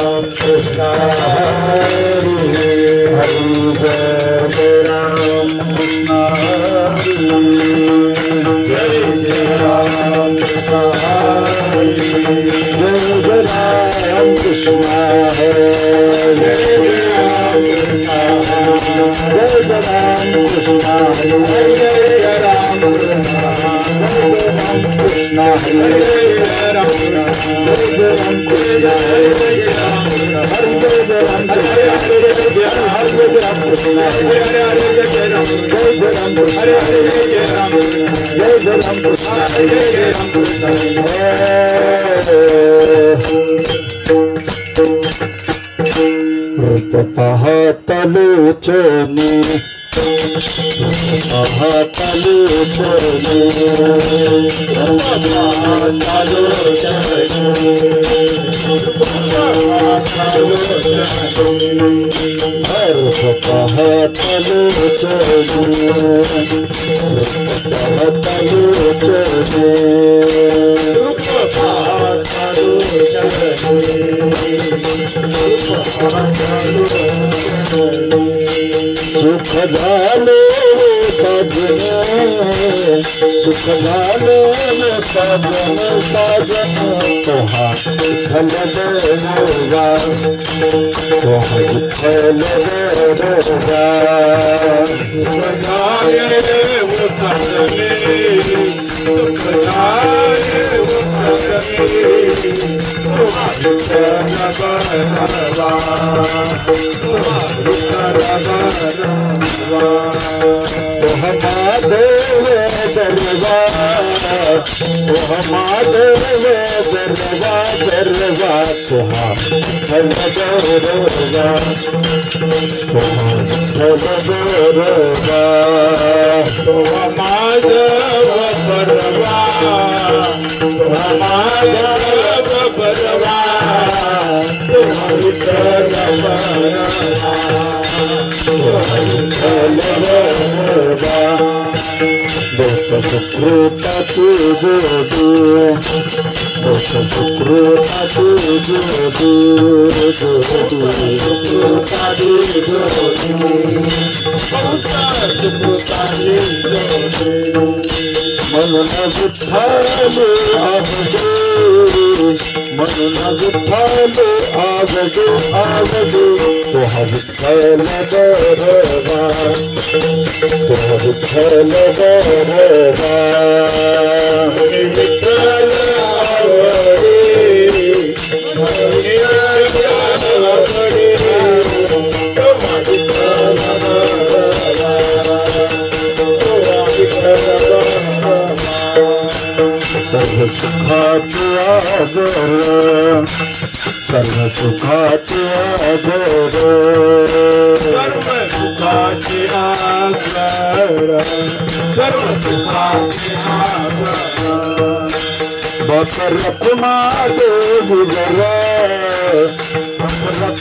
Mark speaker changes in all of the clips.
Speaker 1: राम कृष्ण हरि हरि जय राम कृष्ण जय जय राम कृष्ण हरि जय जय राम कृष्ण हरि जय राम कृष्ण जय राम कृष्ण जय राम कृष्ण हरे राम कृष्ण हरे राम जय राम कृष्ण हरे राम कृष्ण जय राम कृष्ण हरे राम कृष्ण तलोचने सुख झाले सजन सुख झाले सजन सजन तोहा फल देगा तोहा फल देगा सुख झाले वो सजने सुख झाले वो सजने तोहा महादेव दरवा दरवा दरवा तुहा फल दरवा तुहा माधव बरवा माधव बरवा दोस्त सुकृता तुझो दोस्त सुकृता तुझो सुकृता म्हणून विठ्ठल आवडे म्हणून विठ्ठल आवडे आवडे तोहा विठ्ठल बरवा तोहा विठ्ठल बरवा विठ्ठल आवडे तोहा विठ्ठल सर्व सुखाचे आगर सर्व सुखाचे आगर सर्व सुखाचे आगर सर्व सुखाचे आगर बकर कुमार गुजर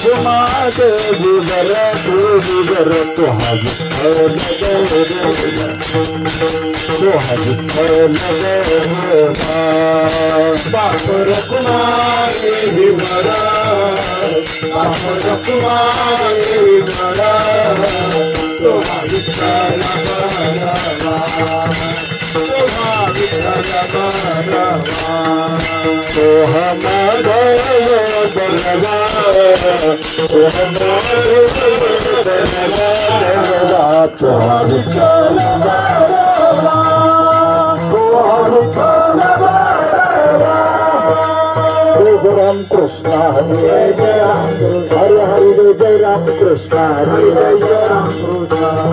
Speaker 1: कुमार गुजर गुजर तोहा विठ्ठल तोहा विठ्ठल बापर कुमार विवर बापर कुमार विवर तोहा विठ्ठल तोहा विठ्ठल तोहा माधव बरवा तोहा माधव बरवा तोहा विठ्ठल राम कृष्ण हरे जय राम हरे हरे जय राम कृष्ण हरे जय राम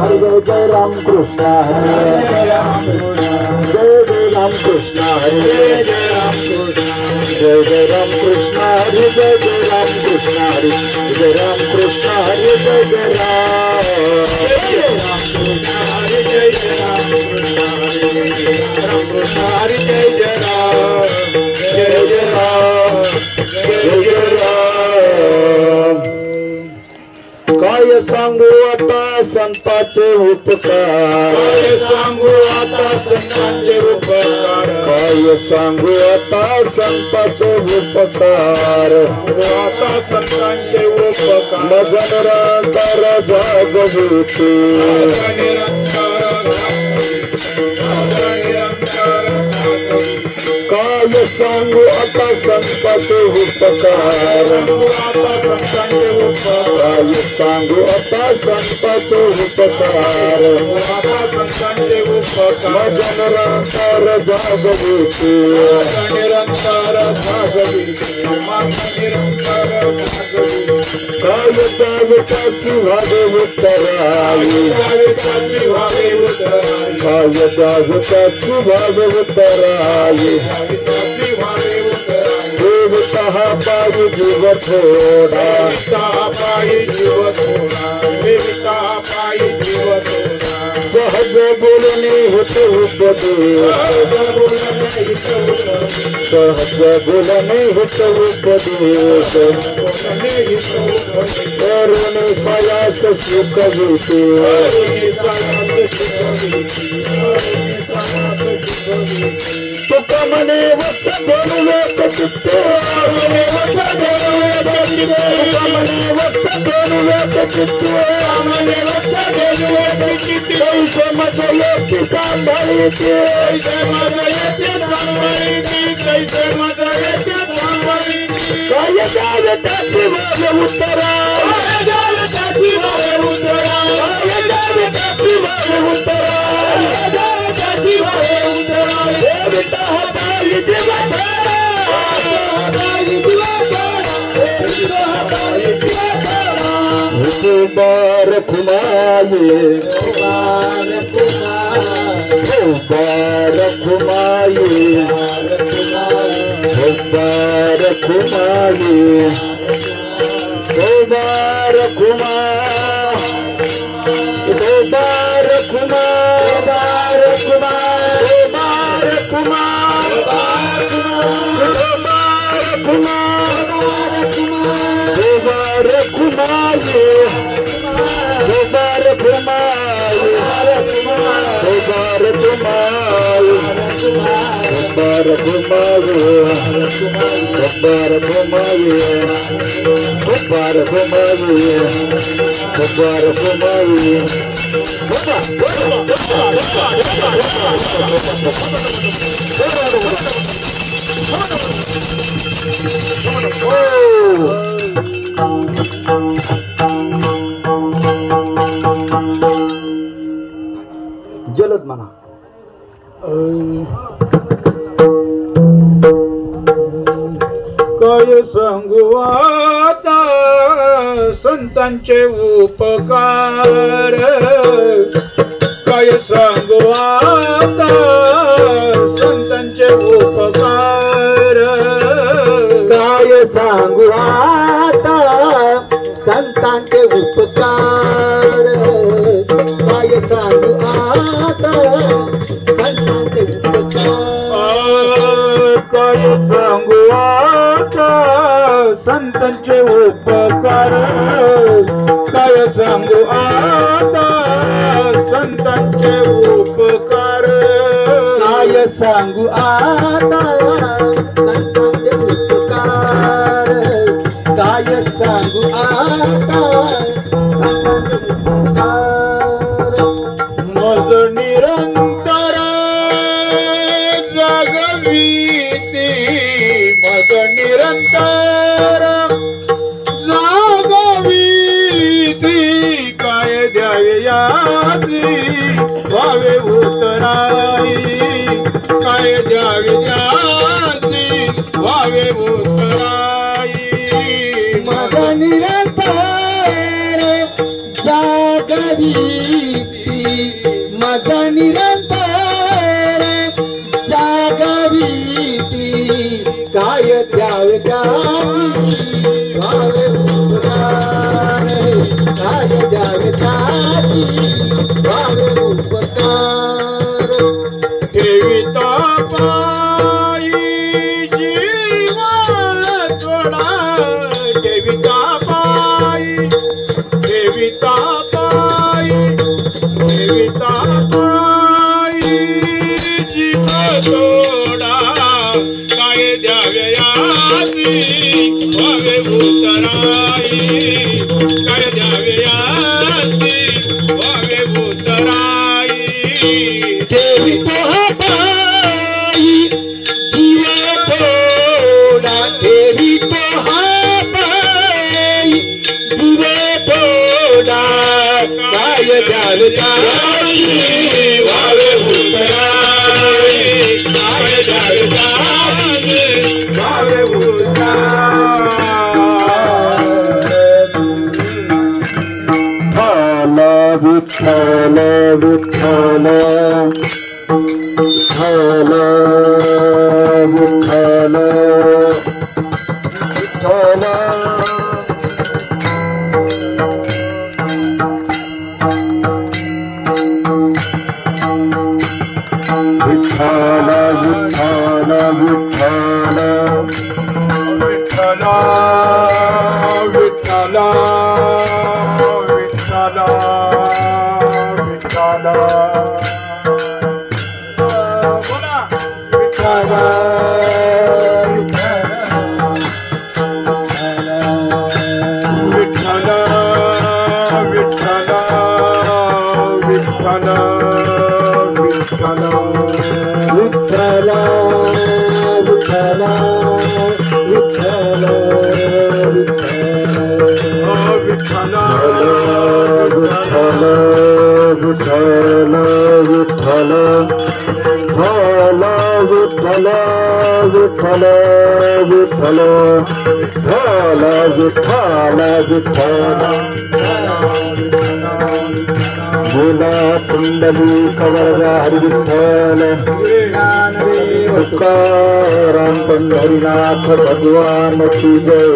Speaker 1: हरे जय राम कृष्ण हरे जय राम कृष्ण हरे जय राम कृष्ण हरे जय राम कृष्ण हरे जय राम कृष्ण हरे जय राम कृष्ण हरे जय राम कृष्ण हरे जय राम जय राम काय सांगू आता संतांचे उपकार काय सांगू आता संतांचे उपकार काय काय सांगू आता संतांचे उपकार,
Speaker 2: आता संतांचे उपकार
Speaker 1: मजन निरंतर जागविते, काय सांगू आता संतांचे उपकार, काय सांगू आता संतांचे उपकार, मजन निरंतर जागविते, काय दावितासी व्हावे उत्तराई, काय दावितासी व्हावे उत्तराई, देवता पायी जीव थोडा, सहज बोलणे हित उपदेश, सहज बोलणे हित उपदेश, करुणे सायास सुखविते, तुका म्हणे वस्त बोलवेच चित्ते, तुका म्हणे वस्त बोलवेच चित्ते, कैसे मज येते सांभाळीते, काय द्यावे त्याची वावे उत्तरा, काय द्यावे त्याची वावे उत्तरा, देवता पायी जीव बार खुमाये, बार खुमाये, बार खुमाये, बार खुमा, बार खुमा, बार खुमा, बार खुमा, बार खुमा, बार खुमाये, बार खुमाये, बार खुमाये, बार खुमाये, बार खुमाये, बार खुमाये, बार खुमाये, जलद म्हणा.
Speaker 2: काय सांगू आता संतांचे उपकार, काय सांगू आता संतांचे उपकार,
Speaker 1: काय सांगू आता संतांचे उपकार, काय सांगू आता संतांचे उपकार,
Speaker 2: काय सांगू आता संतांचे उपकार, काय सांगू आता संतांचे उपकार,
Speaker 1: काय सांगू आता संतांचे उपकार, काय सांगू आता संतांचे उपकार,
Speaker 2: मज निरंतर जागविती, मज निरंतर जागविती, काय द्यावे याची व्हावे उतराई, काय द्यावे याची व्हावे उतराई,
Speaker 1: मज निरंतर जागविती, मज निरंतर जागविती, काय द्यावे त्याची व्हावे उपकार, काय द्यावे त्याची व्हावे उपकार,
Speaker 2: ठेविता पायी जीवा थोडा, ठेविता पायी, ठेविता पायी, ठेविता पायी जीवा थोडा, व्हावे उतराई काय द्यावे आसी व्हावे उतराई
Speaker 1: देवी तो पाई जीव थोडा देवी तो पाई जीव थोडा काय द्याल
Speaker 2: व्हावे उतराई काय द्यावे आसी व्हावे
Speaker 1: विठ्ठल विठ्ठल विठ्ठल विठ्ठल विठ्ठल विठ्ठल विठ्ठल विठ्ठल
Speaker 2: विठ्ठल विठ्ठल विठ्ठल बोला
Speaker 1: विठ्ठल
Speaker 2: विठ्ठल विठ्ठल विठ्ठल विठ्ठल
Speaker 1: विठ्ठल विठ्ठल विठ्ठल
Speaker 2: विठ्ठल
Speaker 1: विठ्ठल विठ्ठल विठ्ठल विठ्ठल विठ्ठल विठ्ठल विठ्ठल बोला कुंडली कवरगा हरि विठ्ठल तुकाराम पंढरीनाथ भगवान की जय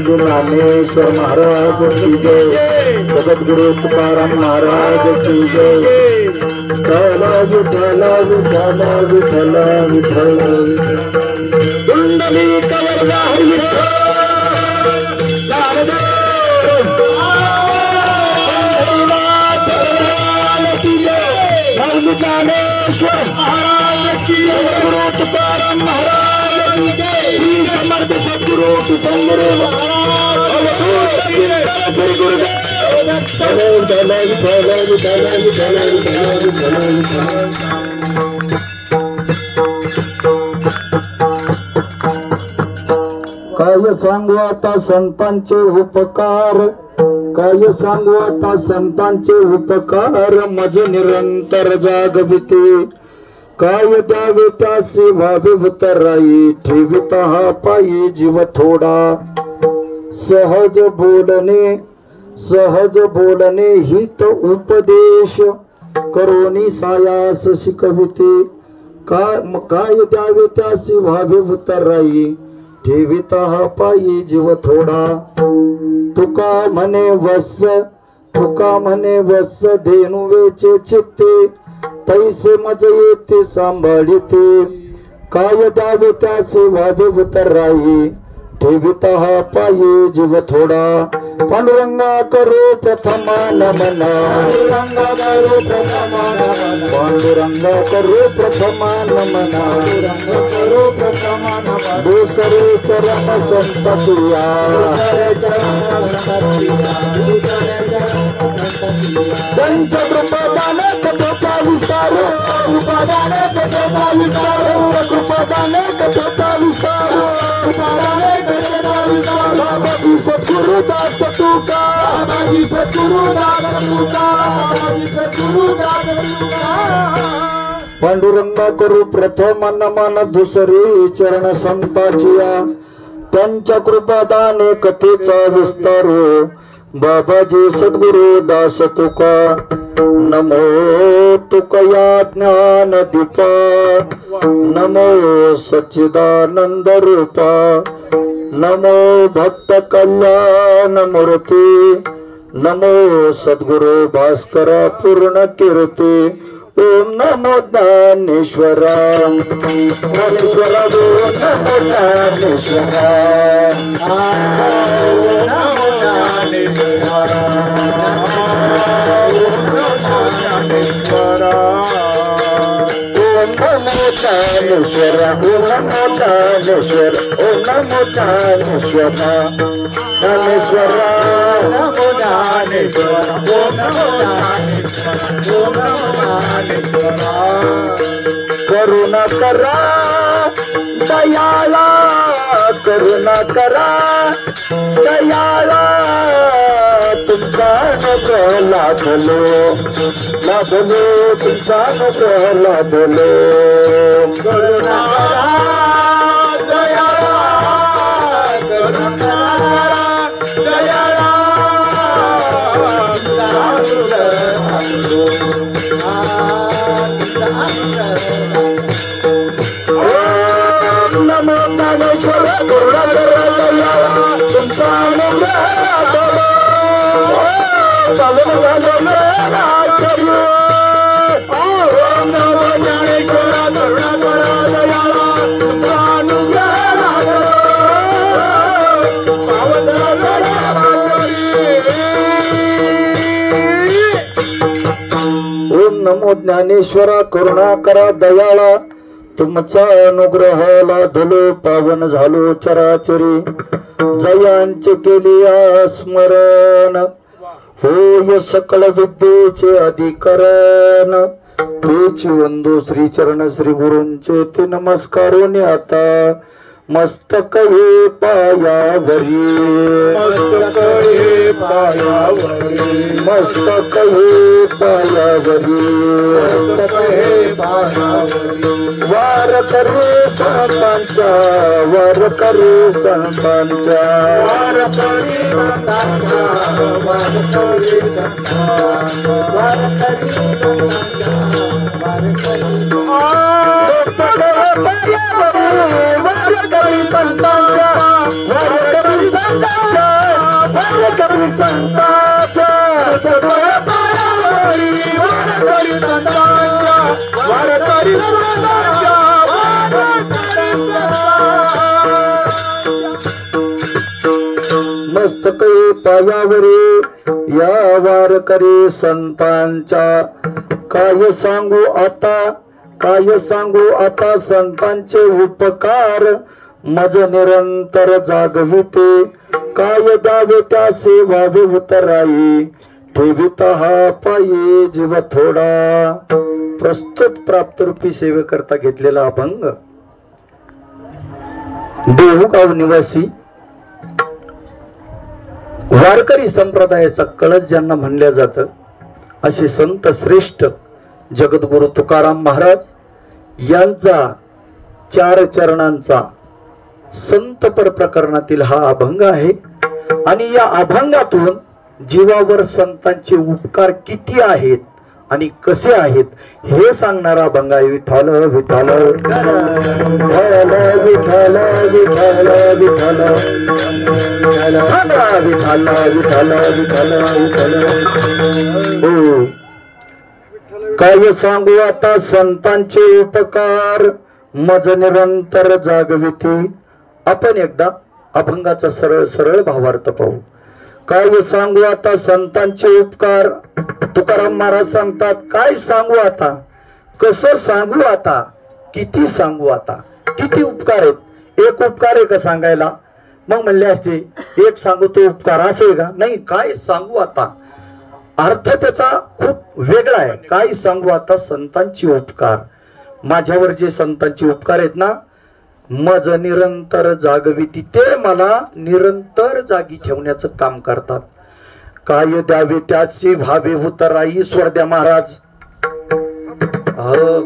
Speaker 1: ज्ञानेश्वर महाराज की जय जगद्गुरु तुकाराम महाराज की जय विठ्ठल विठ्ठल विठ्ठल विठ्ठल विठ्ठल कुंडली कवरगा हरि ज्ञानेश्वर महाराज की गुरु तुकाराम महाराज की जय समर्थ सद्गुरु संगुरु काय सांगू आता संतांचे उपकार काय सांगू आता संतांचे उपकार मज निरंतर जागविते काय द्यावे त्यासी व्हावे उतराई ठेविता हा पायी जीव थोडा सहज बोलणे हित उपदेश करोनी सायास शिकविते काय द्यावे त्यासी व्हावे उतराई ठेविता हा पायी जीव थोडा तुका म्हणे वस धेनु वेचे चित्ते तैसे मज येते सांभाळिते काय द्यावे त्यासे व्हावे उतराई ठेविता हा पायी जीव थोडा पांडुरंगा करो प्रथमा नमना पांडुरंगा करो प्रथमा नमना दूसरे चरण संत प्रिया पंचकृपदाने कथोचा विस्तार उपादाने कथोचा विस्तार कृपदाने कथोचा विस्तार उपादाने कथोचा विस्तार बाबाजी सद्गुरुदास तुका बाबाजी सद्गुरुदास तुका बाबाजी सद्गुरुदास तुका पांडुरंगा करू प्रथम नमन दुसरी चरण संताचिया त्यांच्या कृपादाने कथेचा विस्तार बाबाजी सद्गुरु दास तुका नमो तुकया ज्ञान दीपा नमो सच्चिदानंद रूपा नमो भक्त कल्याण मूर्ती नमो सद्गुरु भास्करा पूर्ण कीर्ती ओम नमो ज्ञानेश्वरा ज्ञानेश्वरा ओम नमो ज्ञानेश्वरा नमो ज्ञानेश्वरा ओम नमो ज्ञानेश्वर ओम नमो ज्ञानेश्वर ओम नमो ज्ञानेश्वर ज्ञानेश्वर
Speaker 2: नमो ज्ञानेश्वर ओम नमो ज्ञानेश्वर ओम नमो ज्ञानेश्वर
Speaker 1: करुणा करा दयाला करुणा करा दयाला तुमचा अनुग्रह लाभलो लाभलो तुमचा अनुग्रह लाभलो
Speaker 2: करुणा दयाला करुणा दयाला
Speaker 1: नमो ज्ञानेश्वर करुणा करा दयाला तुमचा अनुग्रह लाभलो पावन झालो ओम नमो ज्ञानेश्वर करुणा करा दयाला तुमचा अनुग्रह लाभलो पावन झालो ओम नमो ज्ञानेश्वरा करुणा करा दयाळा तुमचा अनुग्रह लाभलो पावन झालो चराचरी जयांचे केली स्मरण होय सकळ विद्येचे अधिकरण तेची वंदो श्री चरण श्री गुरूंचे ते नमस्कारोने आता मस्तक हे पायावरी
Speaker 2: मस्तक हे पायावरी
Speaker 1: मस्तक हे पायावरी
Speaker 2: मस्तक हे पायावरी
Speaker 1: वार करे संतांच्या वार करे संतांच्या
Speaker 2: वार करी संतांच्या वार करी संतांच्या वार करी संतांच्या वार करी
Speaker 1: मस्तक हे पायावरी वार करी संतांच्या वार करी संतांच्या वार करी संतांच्या मस्तक हे पायावरी वार करी संतांच्या वार करी संतांच्या मस्तक पायावरी या वारकरी संतांच्या काय सांगू आता संतांचे उपकार मज निरंतर जागविते काय द्यावे त्या सेवावे उतराई ठेवित हा पायी जीव थोडा प्रस्तुत प्राप्तरूपी सेवेकरता घेतलेला अभंग देहूगाव निवासी वारकरी संप्रदायाचा कळस ज्यांना म्हणल्या जातं असे संत श्रेष्ठ जगद्गुरु तुकाराम महाराज यांचा 4 चरणांचा संतपर प्रकरणातील हा अभंग आहे आणि या अभंगातून जीवावर संतांचे उपकार किती आहेत आणि कसे आहेत हे सांगणारा अभंग आहे. विठ्ठल विठ्ठल विठ्ठल विठ्ठल विठ्ठल विठ्ठल विठ्ठल विठ्ठल विठ्ठल विठ्ठल काय सांगू आता संतांचे उपकार मज निरंतर जागविते. आपण एकदा अभंगाचा सरळ सरळ भावार्थ पाहू. काय सांगू आता संतांचे उपकार. तुकाराम महाराज सांगतात काय सांगू आता, कसं सांगू आता, किती सांगू आता. किती उपकार आहेत. एक उपकार आहे का सांगायला, मग म्हणले असते एक सांगू तो उपकार असे का, नाही. काय सांगू आता अर्थ त्याचा खूप वेगळा आहे. काय सांगू आता संतांची उपकार. माझ्यावर जे संतांची उपकार आहेत ना, मज निरंतर जागविती, ते मला निरंतर जागी ठेवण्याचं काम करतात. काय द्यावे त्याची भावे उतराई. स्वर्द्या महाराज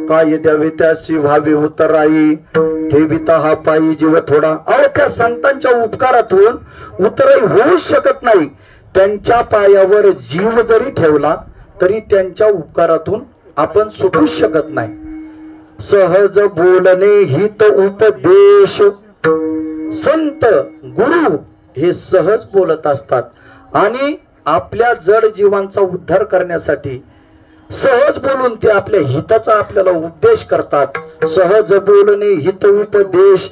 Speaker 1: काय द्यावे त्याची भावे उतराई ठेविता हा पायी जीव थोडा. अहो त्या संतांच्या उपकारातून उतराई होऊ शकत नाही. त्यांच्या पायावर जीव जरी ठेवला तरी त्यांच्या उपकारातून आपण सुटू शकत नाही. सहज बोलणे हित उपदेश. संत गुरु हे सहज बोलत असतात आणि आपल्या जड जीवांचा उद्धार करण्यासाठी सहज बोलून ते आपल्या हिताचा आपल्याला उपदेश करतात. सहज बोलणे हित उपदेश.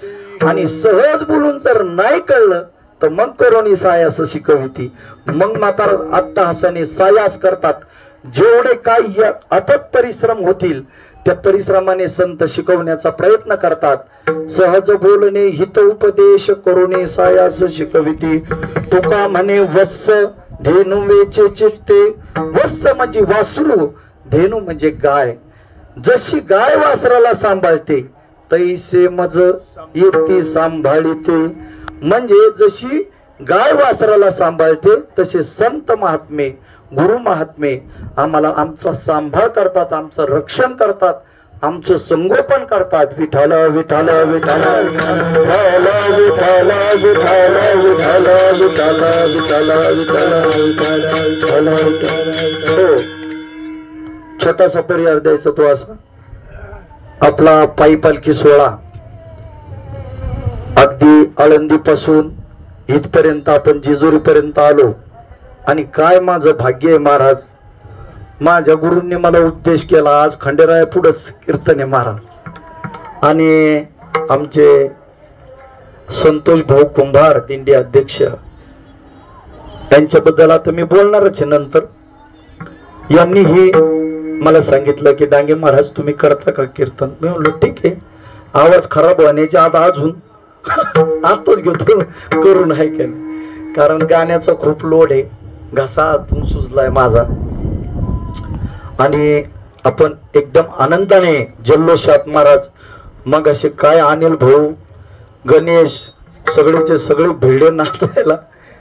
Speaker 1: आणि सहज बोलून जर नाही कळलं तर मग करोनी सायास शिकविती. मग माता अट्टहासाने सायास करतात. जेवढे काही अथक परिश्रम होतील त्या परिश्रमाने संत शिकवण्याचा प्रयत्न करतात। सहज बोलणे हित उपदेश करुणे सायास शिकविती। तुका म्हणे वत्स धेनु वेचे चित्ते। वत्स म्हणजे वासरू, धेनु म्हणजे गाय। जशी गाय वासराला सांभाळते तैसे मज येते सांभाळीते। म्हणजे जशी गाय वासराला सांभाळते तसे संत महात्मे गुरु महात्मे आम्हाला आमचा सांभाळ करतात, आमचं रक्षण करतात, आमचं संगोपन करतात। विठ्ठल विठ्ठल विठ्ठल विठ्ठल विठ्ठल विठ्ठल विठ्ठल विठ्ठल विठ्ठल विठ्ठल। छोटासा पर्याय द्यायचा तो असा, आपला पायी पालखी सोहळा अगदी आळंदी पासून इथपर्यंत आपण जेजुरी पर्यंत आलो। आणि काय माझं भाग्य आहे महाराज, माझ्या गुरूंनी मला उपदेश केला। आज खंडेराया पुढेच कीर्तन आहे महाराज। आणि आमचे संतोष भाऊ कुंभार दिंडी अध्यक्ष, त्यांच्याबद्दल आता मी बोलणारच आहे नंतर। यांनी ही मला सांगितलं की डांगे महाराज तुम्ही करता का कीर्तन? मी म्हणलो ठीक आहे, आवाज खराब होण्याच्या आत अजून आताच घेतो करून आहे का, कारण गाण्याचा खूप लोड आहे, घसा आतून सुजलाय माझा। आणि आपण एकदम आनंदाने जल्लोषात महाराज, मग असे काय अनिल भाऊ गणेश सगळेचे सगळे भिडे नाचायला,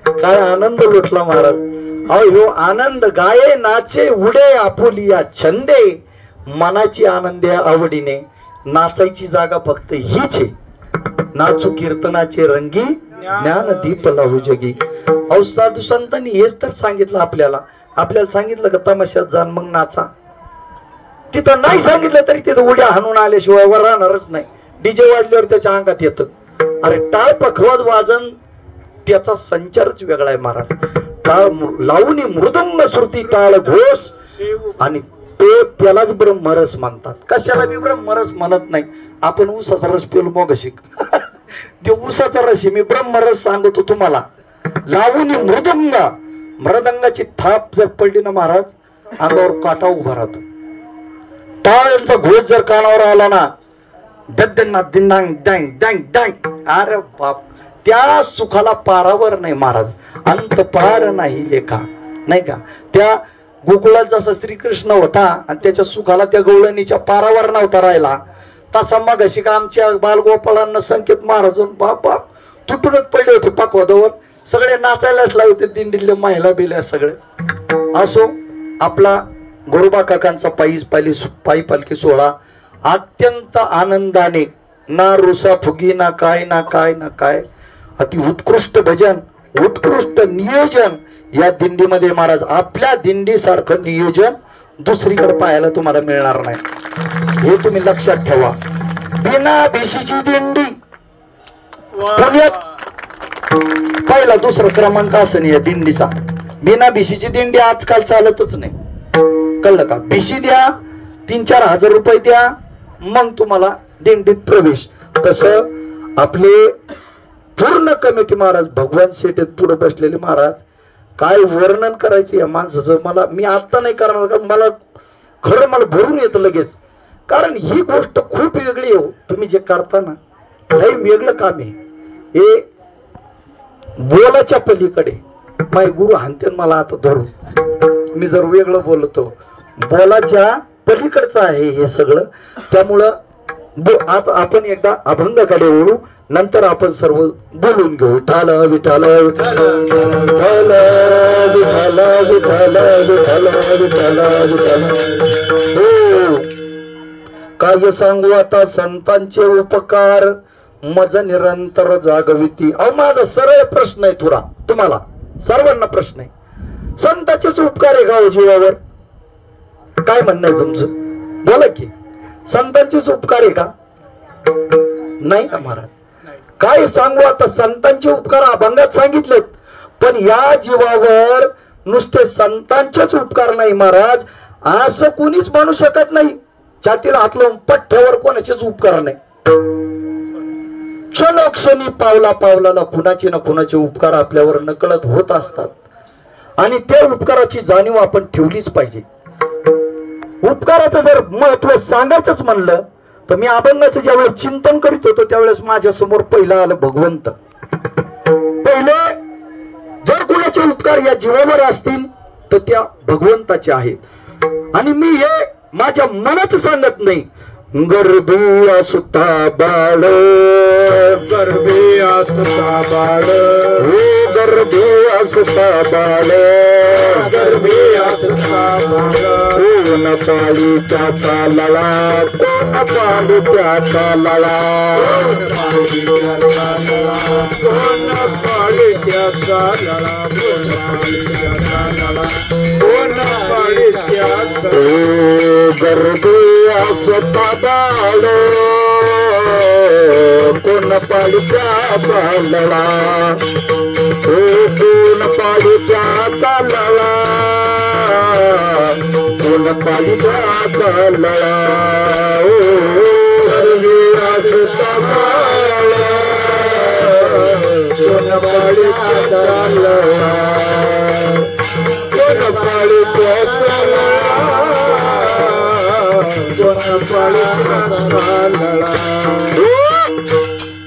Speaker 1: काय आनंद लुटला महाराज। अहो ह्यो आनंद गाये नाचे उडे आपुलिया छंदे, मनाची आनंद आवडीने नाचायची जागा फक्त हीच आहे। नाचू कीर्तनाचे रंगी ज्ञान दीप लावू जगी। अहो साधू संतांनी हेच तर सांगितलं आपल्याला। आपल्याला सांगितलं का तमाशात जाण मग नाचा? तिथं नाही सांगितलं तरी तिथं उड्या हाणून आल्याशिवाय वर राहणारच नाही। डीजे वाजल्यावर त्याच्या अंगात येतं। अरे टाळ पखवाज वाजन त्याचा संचारच वेगळा आहे महाराज। टाळ लावून मृदंग श्रुती टाळ घोष, आणि तो त्यालाच ब्रह्मरस म्हणतात। कशाला मी ब्रह्मरस म्हणत नाही, आपण ऊसाचा रस पिलो मग शिक ते ऊसाचा रस मी ब्रह्मरस सांगतो तुम्हाला। लावून मृदंग, मृदंगाची थाप जर पडली ना महाराज अंगावर काटा उभा राहतो। टाळ्यांचा घोष जर कानावर आला ना दद्दना दिंडांग डँग डँग डँग, अरे बाप, त्या सुखाला पारावर नाही महाराज, अंत पार नाही लेखा, नाही का? त्या गोकुळात जसा श्रीकृष्ण होता आणि त्याच्या सुखाला त्या गवळणीच्या पारावर नव्हता राहिला, तसा मग अशी का आमच्या बालगोपाळांना संकेत महाराजून बाप बाप तुटूनच पडले होते पाकवादावर, सगळे नाचायलाच लावते दिंडीतले महिला बिल्या सगळे। असो, आपला गोरोबा काकांचा पायी पालखी सोहळा अत्यंत आनंदाने, ना रुसा फुगी ना काय ना काय ना काय, अति उत्कृष्ट भजन उत्कृष्ट नियोजन या दिंडीमध्ये महाराज। आपल्या दिंडी सारखं नियोजन दुसरीकडे पाहायला तुम्हाला मिळणार नाही, हे तुम्ही लक्षात ठेवा। बिना भिशीची दिंडी पुण्यात पहिला दुसरा क्रमांक असं या दिंडीचा। बिना भिशीची दिंडी आजकाल चालतच नाही, कळलं का? भिशी द्या, 3-4 हजार रुपये द्या, मग तुम्हाला दिंडीत प्रवेश। तसं आपले पूर्ण कमिटी महाराज, भगवान शेठ पुढे बसलेले महाराज, काय वर्णन करायचं या माणसाचं मी आता नाही करणार, का मला खरं मला भरून येतं लगेच, कारण ही गोष्ट खूप वेगळी आहे। तुम्ही जे करता ना लय वेगळं काम आहे, हे बोलाच्या पलीकडे। माझे गुरु हानते मला आता धरून, मी जर वेगळं बोलतो, बोलाच्या पलीकडचं आहे हे सगळं। त्यामुळं आता आपण एकदा अभंगाकडे वळू, नंतर आपण सर्व बोलून घेऊ। विठ्ठल विठ्ठल विठ्ठल विठ्ठल विठ्ठल विठ्ठल विठ्ठल विठ्ठल विठ्ठल। हो, काय सांगू आता संतांचे उपकार, मज निरंतर जागविती। अहो माझा सरळ प्रश्न आहे थोडा, तुम्हाला सर्वांना प्रश्न आहे, संतांचेच उपकार आहे का जीवावर? काय म्हणणं आहे तुमचं? बोला की, संतांचेच उपकार आहे का? नाही ना महाराज। काय सांगू आता, संतांचे उपकार अभंगात सांगितलेत, पण या जीवावर नुसते संतांचेच उपकार नाही महाराज, असं कोणीच म्हणू शकत नाही। छातीला हात लावून पठ्ठ्यावर कोणाचेच उपकार नाही। क्षणोक्षणी पावला पावलाला कुणाचे ना कुणाचे उपकार आपल्यावर नकळत होत असतात, आणि त्या उपकाराची जाणीव आपण ठेवलीच पाहिजे। उपकाराचं जर महत्व सांगायचंच म्हणलं तर मी अभंगाचं ज्यावेळेस चिंतन करीत होतो त्यावेळेस माझ्या समोर पहिला आलं भगवंत. पहिले जर कुणाचे उपकार या जीवावर असतील तर त्या भगवंताचे आहेत. आणि मी हे माझ्या मनाचं सांगत नाही. गर्भी असता बाळ,
Speaker 2: गर्भी असता बाळ,
Speaker 1: गर्भी असता बाळ,
Speaker 2: गर्भी असता बाळ,
Speaker 1: कोण पाळी त्याचा लळा, कोण पाळी त्याचा लळा,
Speaker 2: कोण पाळी त्याचा लळा, कोण पाळी त्याचा लळा, कोण पाळी त्याचा.
Speaker 1: गर्भी असता बाळ, कोण पाळी त्याचा लळा, कोण पाळी त्याचा लळा, कोण पाळी त्याचा लळा. गर्भी असता बाळ,
Speaker 2: कोण पाळी त्याचा लळा, कोण पाळी त्याचा लळा, कोण पाळी त्याचा लळा.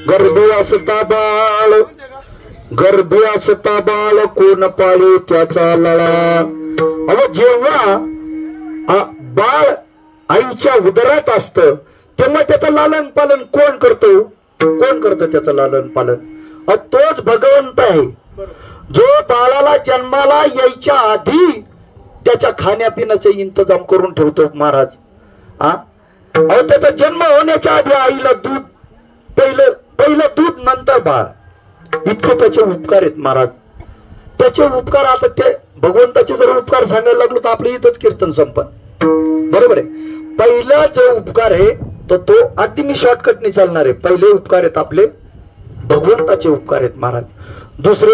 Speaker 1: गर्भी असता बाळ, गर्भी असता बाळ, कोण पाळी त्याचा लळा. अहो जेव्हा बाळ आईच्या उदरात असत तेव्हा त्याचं लालन पालन कोण करतो? कोण करतं त्याचं लालन पालन? तोच भगवंत आहे जो बाळाला जन्माला यायच्या आधी त्याच्या खाण्यापिण्याचा इंतजाम करून ठेवतो महाराज. अहो त्याचा जन्म होण्याच्या आधी आईला दूध, पहिलं दूध नंतर बाळ, इतके त्याचे उपकार आहेत महाराज. त्याचे उपकार आता ते भगवंताचे जर उपकार सांगायला लागलो तर आपलं इथंच कीर्तन संपन. बरोबर आहे. पहिला जो उपकार आहे तो अगदी मी शॉर्टकटने चालणार आहे. पहिले उपकार आहेत आपले भगवंताचे उपकार आहेत महाराज. दुसरे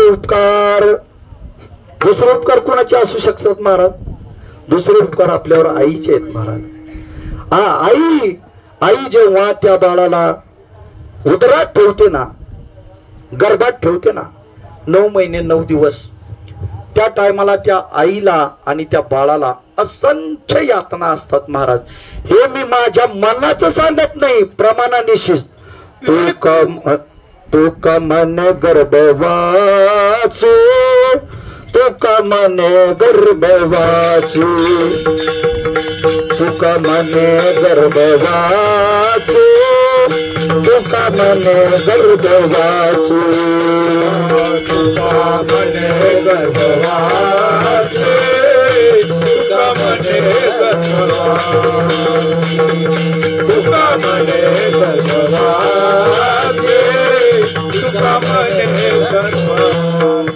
Speaker 1: उपकार कोणाचे असू शकतात महाराज? दुसरे उपकार आपल्यावर आईचे आहेत महाराज. आई जेव्हा त्या बाळाला उदरात ठेवते ना, गर्भात ठेवते ना, 9 महिने 9 दिवस, त्या टायमाला त्या आईला आणि त्या बाळाला असंख्य यातना असतात महाराज. हे मी माझ्या मनाचं सांगत नाही, प्रमाणानिशीच. तू का मन गर्भवासी, तू का मन गर्भवासी, तू का मन गर्भवासी, तू का मन गर्भवासी,
Speaker 2: तू का मन गर्भवासी, तू का मन गर्भवासी, तू का मन गर्भवासी, तू का मन गर्भवासी.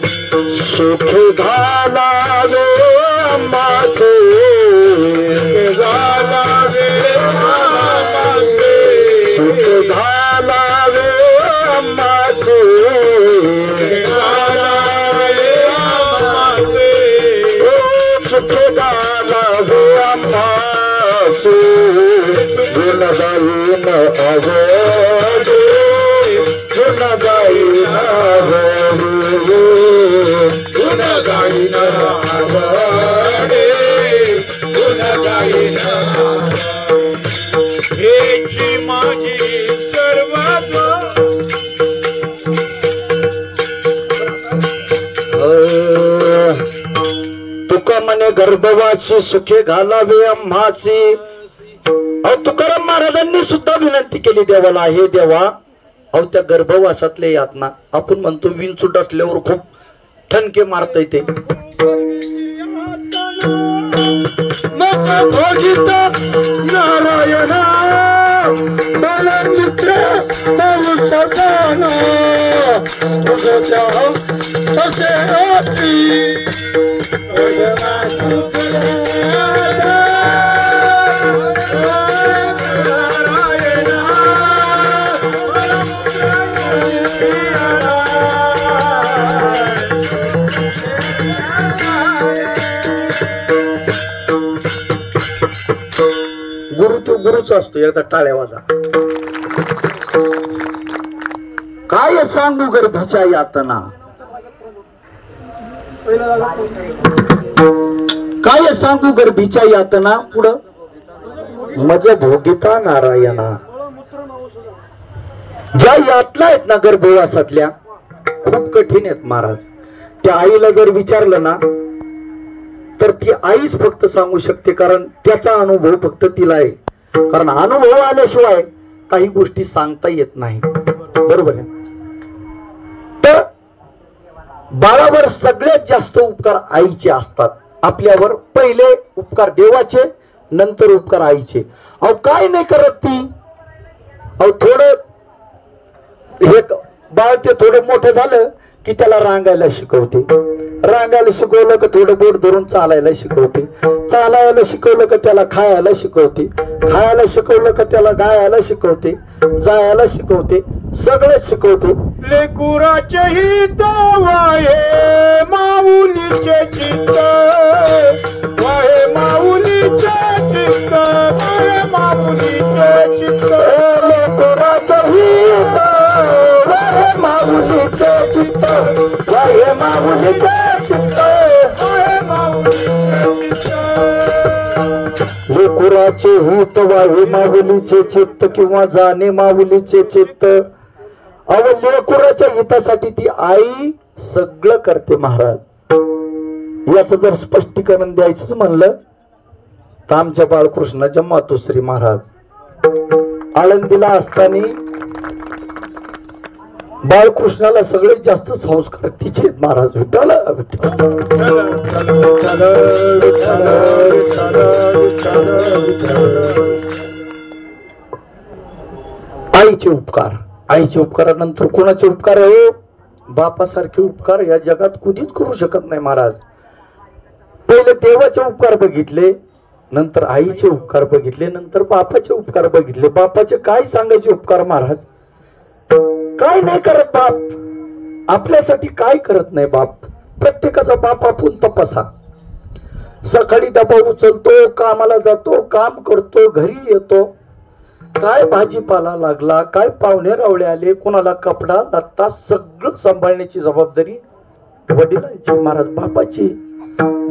Speaker 1: सुख घालावे आम्हासे,
Speaker 2: घालावे आम्हासे,
Speaker 1: सुख घालावे आम्हासे,
Speaker 2: घालावे आम्हासे,
Speaker 1: सुख घालावे आम्हासे, गुण गाईन आवडे, गुण गाईन आवडे,
Speaker 2: गुण गाईन आवडे, गुण गाईन हेची माझी सर्वात.
Speaker 1: तुका मने गर्भवासी, सुखे घालावे आम्हासी. तुकाराम महाराजांनी सुद्धा विनंती केली देवाला, हे देवा, अहो त्या गर्भवासातले यातना, आपण म्हणतो विंचूट असल्यावर खूप ठणके मारता येते. भोगित नारायणा मला मित्र तसे गुरु तो गुरुच असतो. एकदा टाळ्या वाजा. काय सांगू गर्भीच्या यातना, काय सांगू गर्भीच्या यातना. पुढं मज भोगिता नारायणा. ज्या यातला आहेत ना गर्भवासातल्या खूप कठीण आहेत महाराज. त्या आईला जर विचारलं ना तर ती आईच फक्त सांगू शकते, कारण त्याचा अनुभव फक्त तिला आहे. कारण अनुभव आल्याशिवाय काही गोष्टी सांगता येत नाही. बरोबर आहे. तर बाळावर सगळ्यात जास्त उपकार आईचे असतात. आपल्यावर पहिले उपकार देवाचे, नंतर उपकार आईचे. अहो काय नाही करत ती. अहो थोडं हे बाळ ते थोडं मोठं झालं की त्याला रांगायला शिकवते. रांगायला शिकवलं का थोडं बोट धरून चालायला शिकवते. चालायला शिकवलं का त्याला खायला शिकवते. खायला शिकवलं का त्याला गायला शिकवते. जायला शिकवते. सगळं शिकवते.
Speaker 2: लेकुराचे हित वाहे माऊलीचे चित्त, वाहे माऊलीचे चित्त, वाहे माऊलीचे चित्त.
Speaker 1: लेकुराचे हित वाहे माऊलीचे चित्त, वाहे माऊलीचे चित्त,
Speaker 2: वाहे माऊलीचे चित्त.
Speaker 1: लेकुराचे हित वाहे माऊलीचे चित्त किंवा जाणे माऊलीचे चित्त. अव लेकुराच्या हितासाठी ती आई सगळं करते महाराज. याचं जर स्पष्टीकरण द्यायचंच म्हणलं तर आमच्या बाळकृष्णाच्या मातोश्री महाराज आळंदीला असताना बाळकृष्णाला सगळ्यात जास्त संस्कार तिचे महाराज. विठ्ठल आईचे उपकार. आईचे उपकारानंतर कोणाचे उपकार आहे? बापासारखे उपकार या जगात कुणीच करू शकत नाही महाराज. पहिले देवाचे उपकार बघितले, नंतर आईचे उपकार बघितले, नंतर बापाचे उपकार बघितले. बापाचे काय सांगायचे उपकार महाराज? काय नाही करत बाप. आपल्यासाठी काय करत नाही बाप. प्रत्येकाचा बाप आपण तपासा. सकाळी डबा उचलतो, कामाला जातो, काम करतो, घरी येतो. काय भाजीपाला लागला, काय पाहुणे रावळे आले, कोणाला कपडा लत्ता सगळं सांभाळण्याची जबाबदारी वडिलांची महाराज, बापाची.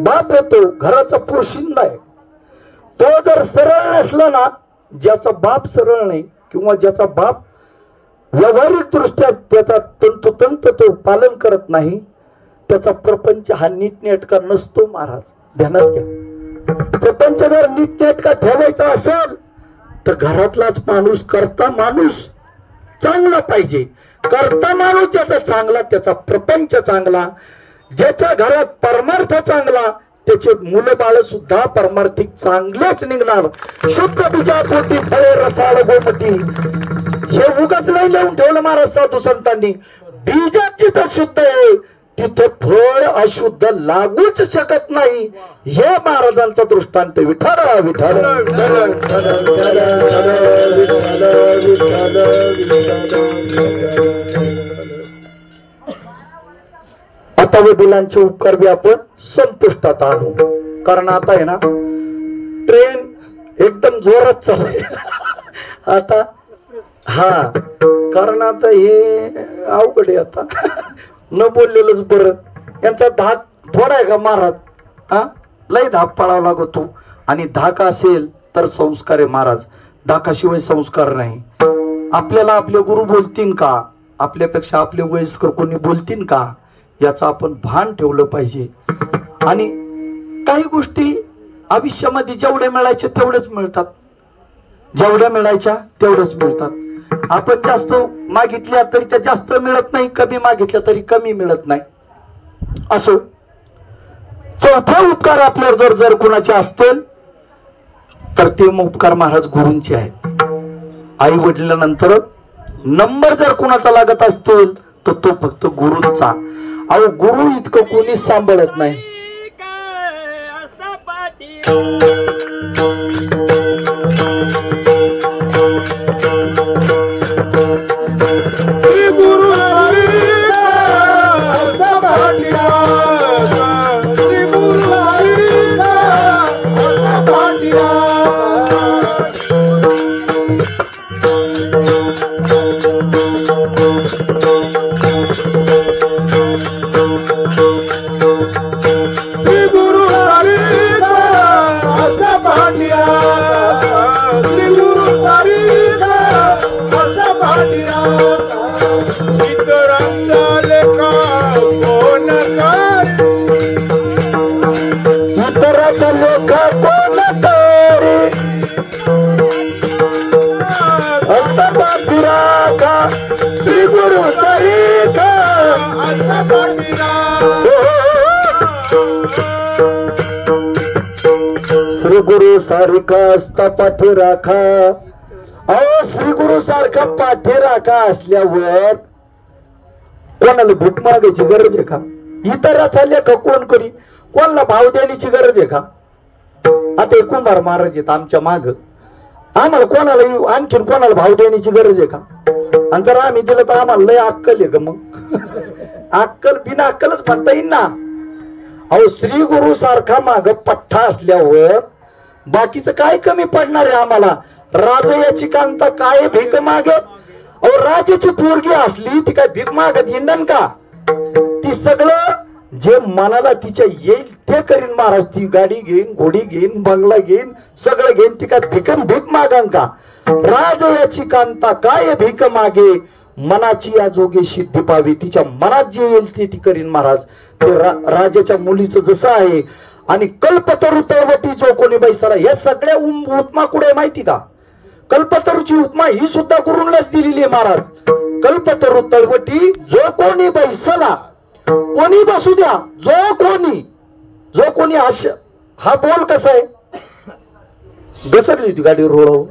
Speaker 1: बाप येतो, घराचा पोशिंदा आहे. तो जर सरळ नसला ना, ज्याचा बाप सरळ नाही किंवा ज्याचा बाप व्यावहारिक दृष्ट्या त्याचा तंतोतंत तो पालन करत नाही, त्याचा प्रपंच हा नीटनेटका नसतो महाराज. ध्यानात घ्या. प्रपंच जर नीटनेटका ठेवायचा असेल तर घरातलाच माणूस, करता माणूस चांगला पाहिजे. करता माणूस ज्याचा चांगला, त्याचा प्रपंच चांगला. ज्याच्या घरात परमार्थ चांगला, त्याचे मुलं बाळ सुद्धा परमार्थिक चांगलेच निघणार. शुद्ध बीजा पोटी फळे रसाळ गोमटी. हे उगाच नाही लिहून ठेवलं महाराज साधू संतांनी. बीजात जिथं शुद्ध आहे तिथे फळ अशुद्ध लागूच शकत नाही. हे महाराजांचा दृष्टांत. विठाला विठाला. आता वडिलांचे उपकार बी आपण संपुष्टात आणू. कारण आता आहे ना ट्रेन एकदम जोरात चालू आहे आता. हा कारण आता हे अवघड आहे आता. न बोललेलंच बरं. यांचा धाक थोडा आहे का महाराज? हा लय धाक पाळावा लागतो. आणि धाक असेल तर संस्कार आहे महाराज. धाकाशिवाय संस्कार नाही. आपल्याला आपले गुरु बोलतील का, आपल्यापेक्षा आपले वयस्कर कोणी बोलतील का, याचं आपण भान ठेवलं पाहिजे. आणि काही गोष्टी आयुष्यामध्ये जेवढे मिळायचे तेवढेच मिळतात. जेवढ्या मिळायच्या तेवढेच मिळतात. आपण जास्त मागितल्या तरी त्या जास्त मिळत नाही, कमी मागितल्या तरी कमी मिळत नाही. असो. चौथा उपकार आपल्यावर जर जर कुणाचे असतील तर ते उपकार महाराज गुरूंचे आहेत. आई वडिलांनंतर नंबर जर कुणाचा लागत असतील तर तो फक्त गुरूंचा. अहो गुरु इतकं कोणी सांभाळत नाही.
Speaker 2: इतरांचा लेखा कोण करे
Speaker 1: इतराचा लेखा कोण करे असता पाठीराखा श्री गुरु सारिका
Speaker 2: आता पाटीला
Speaker 1: श्री गुरु सारिका असता पाठीराखा अहो श्री गुरु सारखा पाठीराखा असल्यावर कोणाला भीक मागायची गरज आहे का इतराचा लेखा कोण करी कोणाला भाव देण्याची गरज आहे का आता एक कुंभार महाराज आहेत आमच्या माग आम्हाला कोणाला आणखीन कोणाला भाव देण्याची गरज आहे का आणि जर आम्ही दिलं तर आम्हाला लय अक्कल आहे का मग अक्कल बिना अक्कलच म्हणता येईल ना अहो श्री गुरु सारखा माग पठ्ठा असल्यावर बाकीचं काय कमी पडणार आहे आम्हाला राजा याची कांता काय भीक माग अहो राजाची पोरगी असली ती काय भीक मागत हिंडन का ती सगळं जे मनाला तिच्या येईल ते करीन महाराज ती गाडी घेईन घोडी घेईन बंगला घेईन सगळं घेईन ती काय भीक मागन का राजा याची कांता काय भीक मागे मनाची या जोगे सिद्धी पावी तिच्या मनात जे येईल ते ती करीन महाराज ते राजाच्या मुलीचं जसं आहे आणि कल्पतरू तळवटी जो कोणी बैसाला या सगळ्या उपमा कुठे माहिती का कल्पतरूची उपमा ही सुद्धा गुरुंलाच दिलेली आहे महाराज कल्पतरू तळवटी जो कोणी बैसला कोणी बसू द्या जो कोणी हा बोल कसा आहे घसरली होती गाडी रोड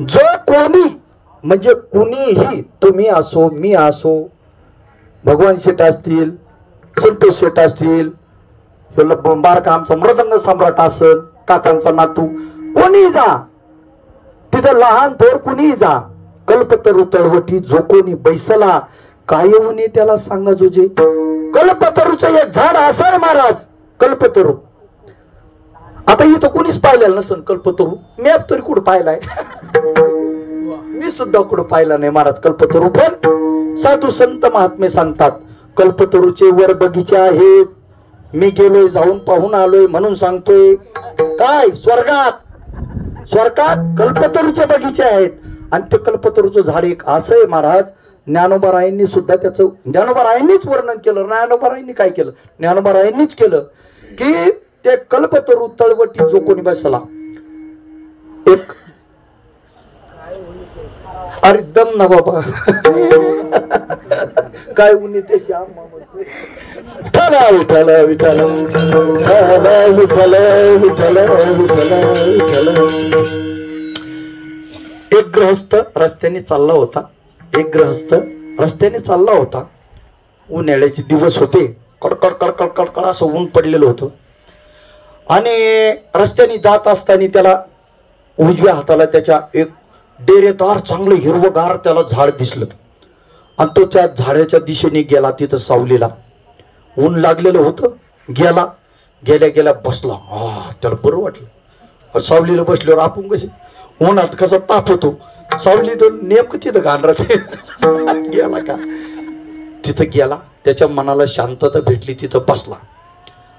Speaker 1: जो कोणी म्हणजे कुणीही तुम्ही असो मी असो भगवान शेठ असतील संतोष शेठ असतील बारका आमचा मृदंग सम्राट असल काकांचा नातू कोणी जा तिथं लहान थोर कुणी जा कल्पतरू तळवटी जो कोणी बैसला काय उनी त्याला सांगा जोजे कल्पतरूचं एक झाड असं आहे महाराज कल्पतरू आता इथं कोणीच पाहिलेलं नसन कल्पतरू मी तरी कुठं पाहिलाय मी सुद्धा कुठं पाहिला नाही महाराज कल्पतरू पण साधू संत महात्मे सांगतात कल्पतरूचे वर बगीचे आहेत मी गेलोय जाऊन पाहून आलोय म्हणून सांगतोय काय स्वर्गात कल्पतरूचे बगीचे आहेत आणि ते कल्पतरूचं झाड एक असं आहे महाराज ज्ञानोबारायांनी सुद्धा त्याचं ज्ञानोबारायांनीच वर्णन केलं ज्ञानोबारायांनी काय केलं ज्ञानोबारायांनीच केलं की ते कल्पतरू तळवटी जो कोणी बसला एक अरे दम ना बाबा काय उन्ही ते श्याम विठला विठला विठला विठला विठला विठला एक गृहस्थ रस्त्याने चालला होता उन्हाळ्याचे दिवस होते कडकड कडकड कडकड असं ऊन पडलेलं होतं आणि रस्त्याने जात असताना त्याला उजव्या हाताला त्याच्या एक डेरेदार चांगलं हिरवगार त्याला झाड दिसलं आणि तो त्या झाडाच्या दिशेने गेला तिथं सावलीला ऊन लागलेलं होतं गेल्या बसला त्याला बरं वाटलं सावलीला बसल्यावर आपण कसे उन्हात कसा ताप होतो सावली तो नेमकं तिथं घालत गेला का तिथं गेला त्याच्या मनाला शांतता भेटली तिथं बसला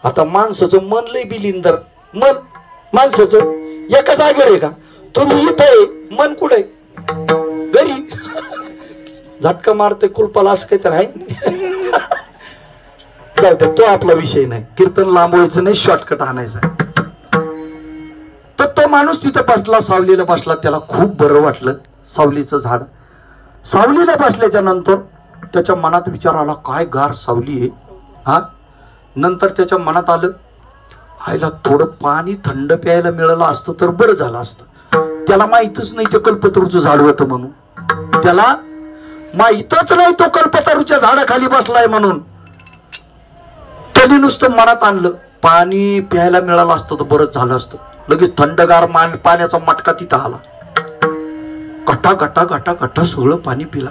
Speaker 1: आता माणसाचं मन लय बिलिंदर मन माणसाचं एका जागेवर आहे का तुम्ही इथं आहे मन कुठे घरी झटका मारते कुलपाला असं काहीतरी आहे जाऊ दे तो आपला विषय नाही कीर्तन लांबवायचं नाही शॉर्टकट आणायचं तर तो माणूस तिथं बसला सावलीला बसला त्याला खूप बरं वाटलं सावलीचं झाड सावलीला बसल्याच्या नंतर त्याच्या मनात विचार आला काय गार सावली आहे हा नंतर त्याच्या मनात आलं आईला थोडं पाणी थंड प्यायला मिळालं असतं तर बरं झालं असतं त्याला माहितच नाही ते कल्पतरूचं झाड होतं म्हणून त्याला माहितच नाही तो कल्पतरूच्या झाडाखाली बसलाय म्हणून त्यांनी नुसतं मनात आणलं पाणी प्यायला मिळालं असतं तर बरंच झालं असतं लगेच थंडगार पाण्याचा मटका तिथं आला गटा गटा गटा गटा सगळं पाणी पिला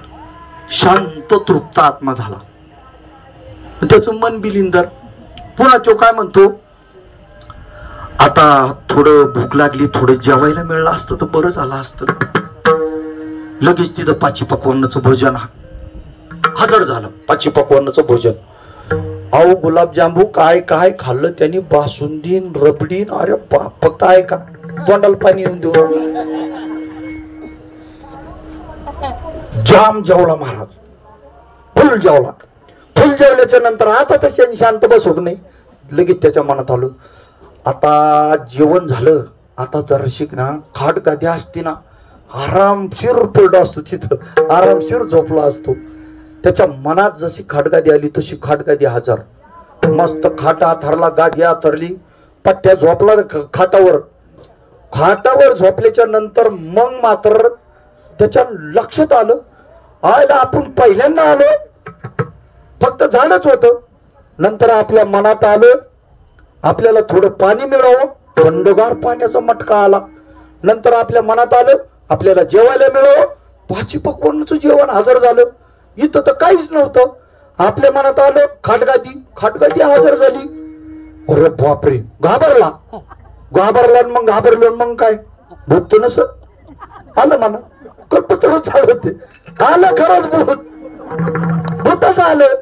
Speaker 1: शांत तृप्त आत्मा झाला त्याचं मन बिलिंदर पुन्हा तो काय म्हणतो आता थोडं भूक लागली थोडं जेवायला मिळलं असतं तर बरं झालं असतं लगेच तिथं पाची पकवानाचं भोजन हजर झालं पाची पकवानाचं भोजन अहो गुलाबजांबू काय काय खाल्लं त्यांनी बासुंदीन रबडीन अरे बाप फक्त आहे का तोंडाला पाणी येऊन देऊ जाम जेवला महाराज, फुल जेवला. फुल जेवल्याच्या नंतर आता तशी शांत बसत नाही. लगेच त्याच्या मनात आलं, आता जेवण झालं, आता जरा शिक ना खाट गादी असते ना, आरामशीर पडला असतो तिथं, आरामशीर झोपला असतो. त्याच्या मनात जशी खाटगादी आली तशी खाटगादी हजर. मस्त खाट आथरला, गादी आथरली, पट्ट्या झोपला खाटावर. खाटावर झोपल्याच्या नंतर मग मात्र त्याच्या लक्षात आलं, आयला आपण पहिल्यांदा आलो, फक्त झाडच होतं. नंतर आपल्या मनात आलं आपल्याला थोडं पाणी मिळावं, थंडगार पाण्याचा मटका आला. नंतर आपल्या मनात आलं आपल्याला जेवायला मिळावं, पाची पकवानाचं जेवण हजर झालं. इथं तर काहीच नव्हतं. आपल्या मनात आलं खाटगादी हजर झाली. अरे बापरे, घाबरला. मग घाबरलो मग काय भूत नसत आलं म्हणा, कल्पत्र चालवते आलं, खरंच भूतच आलं.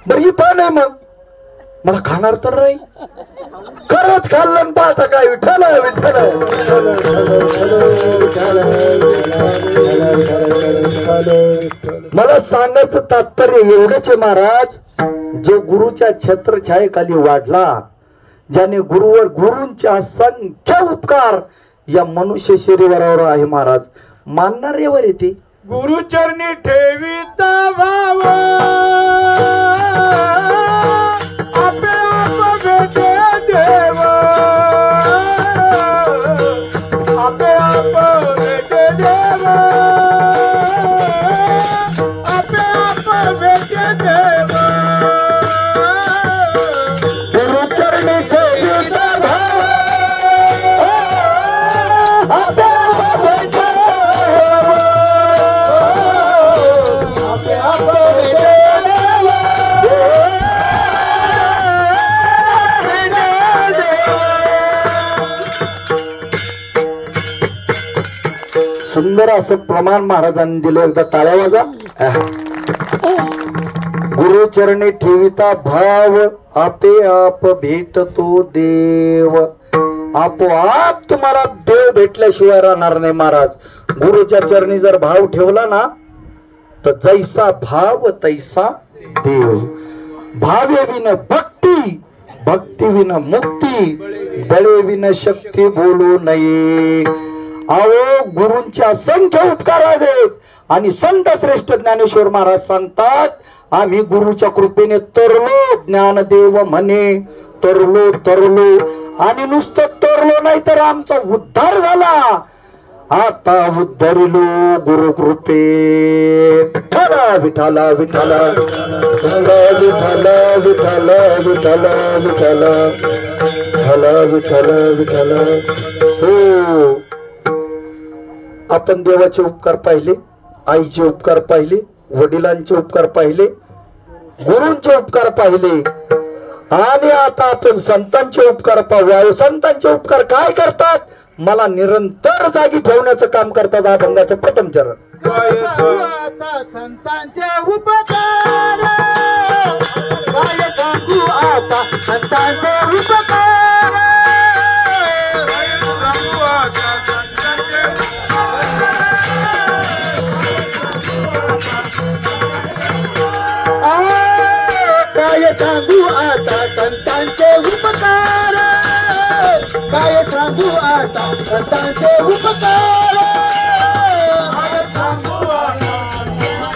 Speaker 1: बरं इथं नाही, मग मला खाणार तर नाही, खरंच खाल्लं. पाहता काय विठ्ठल विठ्ठल. मला सांगायचं तात्पर्य एवढंच आहे महाराज, जो गुरुच्या छत्रछायेखाली वाढला, ज्याने गुरूंचे असंख्य उपकार या मनुष्य शरीरावर आहे महाराज, मानणाऱ्यावर येते.
Speaker 2: गुरुचरणी ठेविता भाव, आपे आप भेटे देव, आपे आप भेटे देव, आपे आप भेटे देव.
Speaker 1: गुरुचरणी ठेविता भाव, आपे आप भेटे देव, आपे आप भेटे सुंदर असं प्रमाण महाराजांनी दिलं. एकदा टाळ्या वाजा. गुरुचरणी ठेविता भाव, आपे आप भेटतो देव. आपोआप तुम्हाला देव भेटल्याशिवाय राहणार नाही महाराज. गुरुच्या चरणी जर भाव ठेवला ना तर जैसा भाव तैसा देव. भावे विन भक्ती, भक्ती विन मुक्ती, बळे विन शक्ती बोलू नये. अहो गुरूंचे असंख्य उपकार आहेत. आणि संत श्रेष्ठ ज्ञानेश्वर महाराज सांगतात, आम्ही गुरुच्या कृपेने तरलो, ज्ञानदेव म्हणे तरलो. आणि नुसतं तरलो नाही तर आमचा उद्धार झाला. आता उद्धरिलो गुरु कृपे. विठ्ठला विठ्ठला विठ्ठला विठ्ठला विठ्ठला विठ्ठला विठ्ठला विठ्ठला विठ्ठला. हो, आपण देवाचे उपकार पाहिले, आईचे उपकार पाहिले, वडिलांचे उपकार पाहिले, गुरूंचे उपकार पाहिले, आणि आता आपण संतांचे उपकार पाहूया. संतांचे उपकार काय करतात? मला निरंतर जागी ठेवण्याचं काम करतात. अभंगाचं प्रथम चरण.
Speaker 2: आता संतांचे उपकार, काय सांगू आता संतांचे उपकार, काय सांगू आता संतांचे काय सांगू आता संतांचे उपकार, काय सांगू आता संतांचे उपकार, काय सांगू आता संतांचे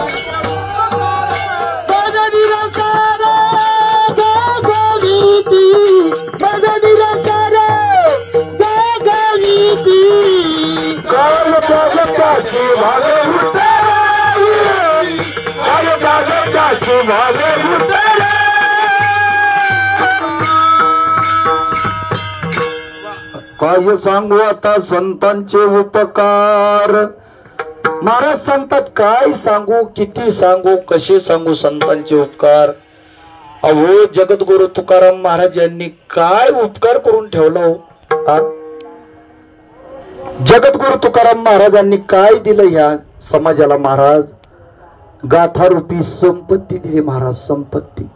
Speaker 2: उपकार. मग निरंतर जगविती, मग निरंतर जगविती, काल जगताची भावे उतराई, काल जगताची भावे उतराई.
Speaker 1: काय सांगू आता संतांचे उपकार. महाराज सांगतात, काय सांगू, किती सांगू, कसे सांगू संतांचे उपकार. अहो जगद्गुरु तुकाराम महाराज यांनी काय उपकार करून ठेवला हो. जगद्गुरु तुकाराम महाराजांनी काय दिलं ह्या समाजाला महाराज? गाथारूपी संपत्ती दिली महाराज. संपत्ती.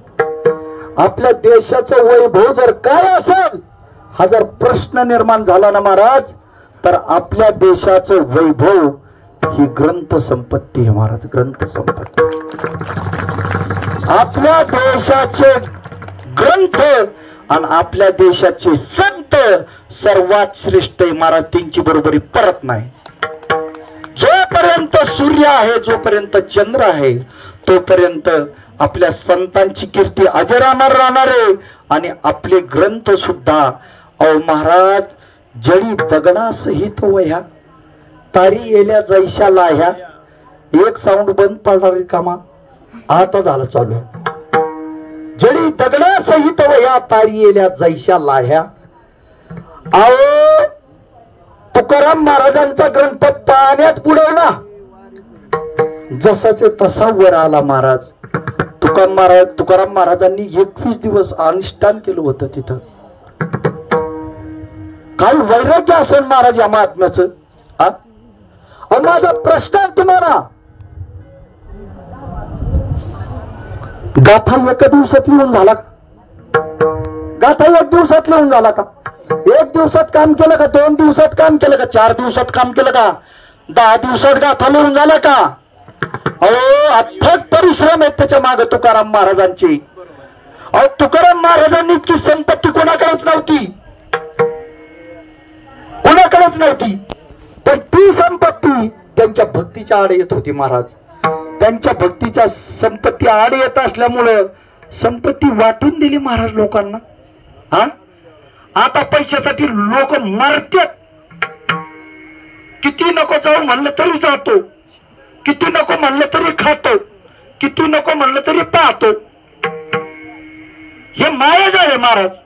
Speaker 1: आपल्या देशाचं वैभव जर काय असेल हा जर प्रश्न निर्माण झाला ना महाराज, तर आपल्या देशाचं वैभव ही ग्रंथ संपत्ती आहे महाराज, ग्रंथ संपत्ती. आपल्या देशाचे ग्रंथ आणि आपल्या देशाचे संत सर्वात श्रेष्ठ आहे महाराज, त्यांची बरोबरी परत नाही. जोपर्यंत सूर्य आहे, जोपर्यंत चंद्र आहे, तोपर्यंत आपल्या संतांची कीर्ती अजरामर राहणार आहे. आणि आपले ग्रंथ सुद्धा अहो महाराज, जळी दगडासहित वह्या, तारी येल्या जैशा लाह्या. एक साऊंड बंद पडणार कामा, आता झालं चालू. जळी दगडासहित वह्या, तारी येल्या जैशा लाह्या. अहो तुकाराम महाराजांचा ग्रंथ पाण्यात बुडवला, जसाचे तसा वर आला महाराज. तुकाराम महाराजांनी 21 दिवस अनुष्ठान केलं होतं तिथं. काय वैराग्य असेल महाराज या महात्म्याचं. माझा प्रश्न आहे तुम्हाला, गाथा एका दिवसात लिहून झाला का? गाथा एक दिवसात लिहून झाला का? एक दिवसात काम केलं का? 2 दिवसात काम केलं का? 4 दिवसात काम केलं का? 10 दिवसात गाथा लिहून झाला का? अहो अथक परिश्रम आहेत त्याच्या मागे तुकाराम महाराजांचे. अहो तुकाराम महाराजांनी इतकी संपत्ती कोणाकडेच नव्हती, कोणाकडेच नव्हती. पण ती संपत्ती त्यांच्या भक्तीच्या आड येत होती महाराज. त्यांच्या भक्तीच्या संपत्ती आड येत असल्यामुळं संपत्ती वाटून दिली महाराज लोकांना. आता पैशासाठी लोक मरतात. किती नको जाऊ म्हणलं तरी जातो, किती नको म्हणलं तरी खातो, किती नको म्हणलं तरी पाहतो. हे माया झाले महाराज.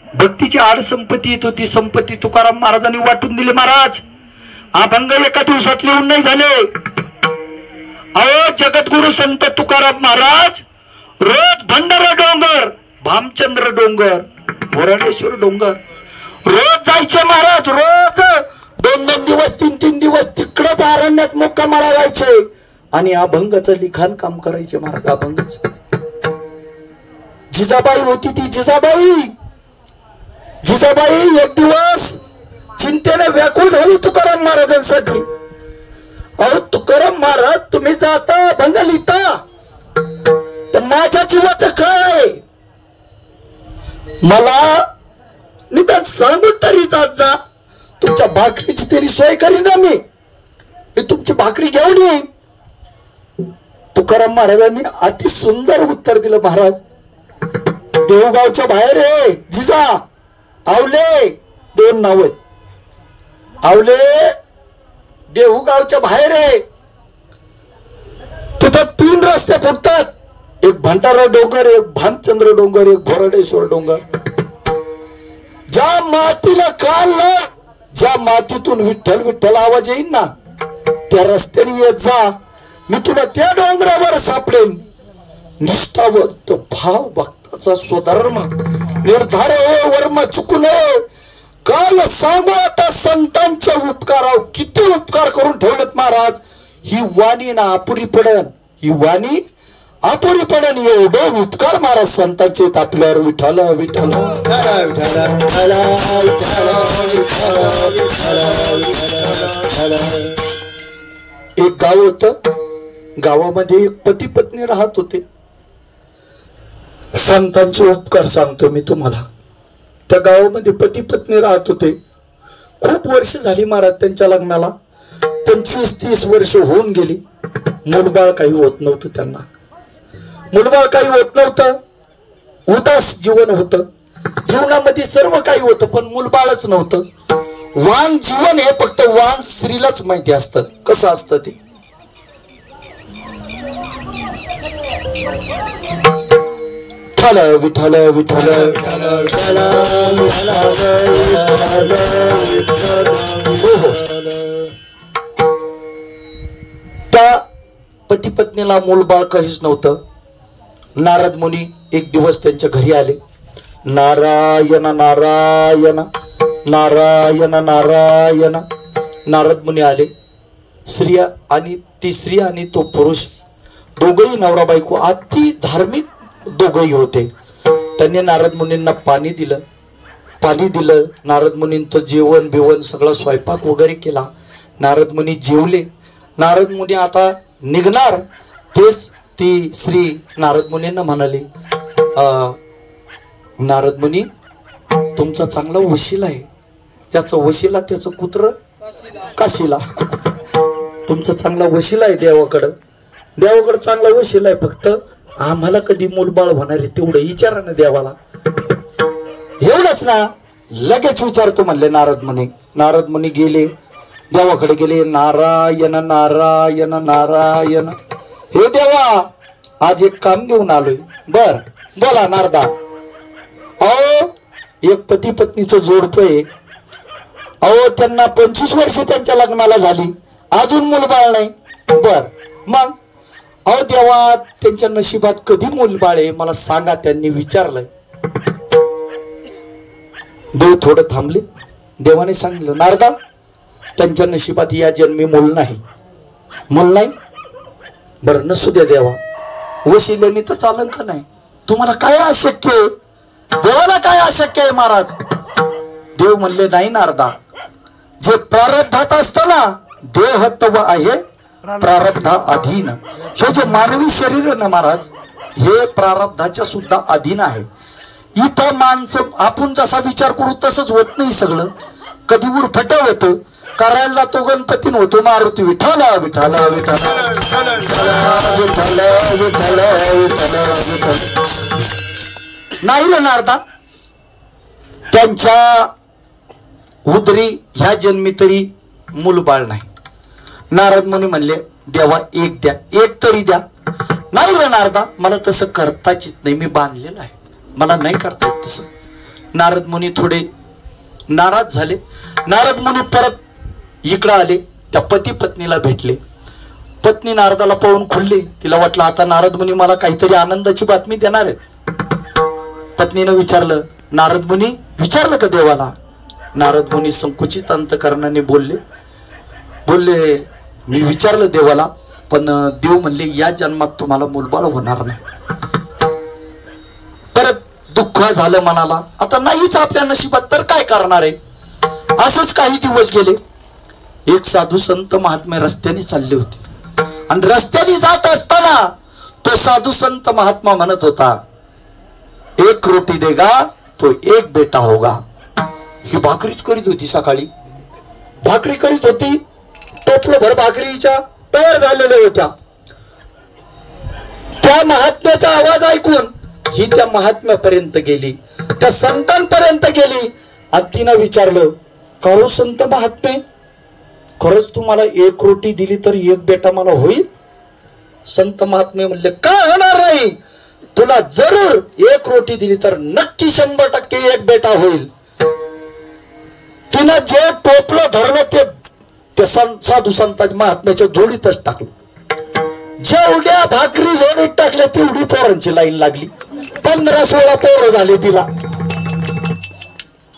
Speaker 1: भक्तीची आड संपत्ती येत होती, संपत्ती तुकाराम महाराजांनी वाटून दिली महाराज. अभंग एका दिवसात लिहून नाही झाले. अहो जगद्गुरु संत तुकाराम महाराज रोज भंडारा डोंगर, भामचंद्र डोंगर, बोराडेश्वर डोंगर रोज जायचे महाराज. रोज 2-2 दिवस 3-3 दिवस तिकडच अरण्यात मुक्कामाला जायचे आणि अभंगाचं लिखाण काम करायचे महाराज. अभंगाच जिजाबाई होती ती जिजाबाई. जिजाबाई एक दिवस चिंतेने व्याकुळ झाली तुकाराम महाराजांसाठी. अहो तुकाराम महाराज तुम्ही जाता अभंग लिहिता, तर माझ्या जीवाचं काय? मला निदान सांगून तरी जात जा, तुमच्या भाकरीची तरी सोय करी ना. मी तुमची भाकरी घेऊन येईन. तुकाराम महाराजांनी अति सुंदर उत्तर दिलं महाराज. देवगावच्या बाहेर आहे जिजा आवले, 2 नाव आहेत. आवले देहूगावच्या बाहेर आहे. तिथं 3 रस्ते फुटतात, एक भंडारा डोंगर, एक भामचंद्र डोंगर, एक बोराडेश्वर डोंगर. ज्या मातीला काढलं, ज्या मातीतून विठ्ठल विठ्ठल आवाज येईल ना, त्या रस्त्याने येत जा. मी तुला त्या डोंगरावर सापडेन. निष्ठावंत भाव भक्ताचा स्वधर्म निर्धार हो वर्म चुकू नये. काय सांगू आता संतांच्या उपकाराव किती उपकार करून ठेवलेत महाराज. ही वाणी ना अपुरी पडन, ही वाणी अपुरी पडन. एवढे उपकार महाराज संतांचे आपल्यावर. विठ्ठल विठ्ठल एक गाव होत, गावामध्ये एक पती पत्नी राहत होते. संतांचे उपकार सांगतो मी तुम्हाला. त्या गावामध्ये पती पत्नी राहत होते. खूप वर्ष झाली महाराज त्यांच्या लग्नाला. 25-30 वर्ष होऊन गेली. मुलबाळ काही होत नव्हतं त्यांना. मुलबाळ काही होत नव्हतं. उदास जीवन होतं. जीवनामध्ये सर्व काही होतं पण मुलबाळच नव्हतं. वान जीवन हे फक्त वान स्त्रीलाच माहिती असतं कसं असतं ते. विठ्ठल विठ्ठल त्या पती पत्नीला मूलबाळ काहीच नव्हतं. नारद मुनी एक दिवस त्यांच्या घरी आले. नारायण नारायण नारायण नारायण. नारद मुनी आले. स्त्रिया आणि ती स्त्री आणि तो पुरुष दोघही नवरा बायको अति धार्मिक दोघही होते. त्यांनी नारद मुनींना पाणी दिलं. पाणी दिलं. नारद मुनींचं जेवण बिवण सगळं स्वयंपाक वगैरे केला. नारद मुनी जेवले. नारद मुनी आता निघणार. तेच ती श्री नारद मुनींना म्हणाले, नारद मुनी तुमचा चांगला वशिला आहे, त्याचं वशिला त्याचं कुत्र काशीला. तुमचा चांगला वशिला आहे देवाकडं, देवाकडं चांगला वशिला आहे. फक्त आम्हाला कधी मूलबाळ होणार आहे तेवढं विचारा ना देवाला. एवढंच ना. लगेच विचारतो म्हणले नारद मुनी. नारद मुनी गेले देवाकडे गेले. नारायण नारायण नारायण. हे देवा आज एक काम घेऊन आलोय. बर बोला नारदा. अहो एक पती पत्नीचं जोडपं. अहो त्यांना 25 वर्ष त्यांच्या लग्नाला झाली, अजून मूलबाळ नाही. बर मग अहो देवा त्यांच्या नशिबात कधी मूलबाळ आहे मला सांगा, त्यांनी विचारलंय. देव थोडं थांबले. देवाने सांगितलं, नारदा त्यांच्या नशिबात या जन्मी मूल नाही. मूल नाही. बरं नसू द्या देवा, वशिल्याने तर चालन का नाही? तुम्हाला काय अशक्य आहे? देवाला काय अशक्य आहे महाराज? देव म्हणले, नाही नारदा, जे प्रारब्धात असतं ना, देह तव आहे प्रारब्धा अधीन. हे जे मानवी शरीर आहे ना महाराज, हे प्रारब्धाच्या सुद्धा अधीन आहे. इथं माणसं आपण जसा विचार करू तसंच होत नाही. सगळं कधी उरफट होतं, करायला जातो गणपतीन होतो मारुती. विठ्ठल विठ्ठल विठ्ठल नाही रे नारदा. त्यांच्या उदरी ह्या जन्मी तरी मूलबाळ नाही. नारद मुनी म्हणले, देवा एक द्या, एक तरी द्या. नाही रे नारदा, मला तसं करताच येत नाही, मी बांधलेलं आहे, मला नाही करता येत तसं. नारद मुनी थोडे नाराज झाले. नारद मुनी परत इकडं आले. त्या पती पत्नीला भेटले. पत्नी नारदाला पाहून खुलली. तिला वाटलं आता नारद मुनी मला काहीतरी आनंदाची बातमी देणार आहेत. पत्नीनं विचारलं, नारद मुनी विचारलं का देवाला? नारद मुनी संकुचित अंतकरणाने बोलले, मी विचारलं देवाला, पण देव म्हणले या जन्मात तुम्हाला मूलबाळ होणार नाही. परत दुःख झालं मनाला. आता नाहीच आपल्या नशिबात तर काय करणार आहे. असंच काही दिवस गेले. एक साधू संत महात्मे रस्त्याने चालले होते आणि रस्त्याने जात असताना तो साधू संत महात्मा म्हणत होता, एक रोटी देगा तो एक बेटा होगा. ही भाकरीच करीत होती. सकाळी भाकरी करीत होती. टोपलं भर भाकरीच्या तयार झालेल्या होत्या. त्या महात्म्याचा आवाज ऐकून ही त्या महात्म्यापर्यंत गेली, त्या संतांपर्यंत गेली आणि तिनं विचारलं, का हो संत महात्मे, खरंच तुम्हाला एक रोटी दिली तर एक बेटा मला होईल? संत महात्मे म्हणले, का होणार नाही, तुला जरूर एक रोटी दिली तर नक्की 100% एक बेटा होईल. तिनं जे टोपलं धरलं ते साधू संतांच्या महात्म्याच्या जोडीतच टाकलं. जेवढ्या भाकरी जोडीत टाकल्या तेवढी पोरांची लाईन लागली. 15-16 पोरं झाले तिला.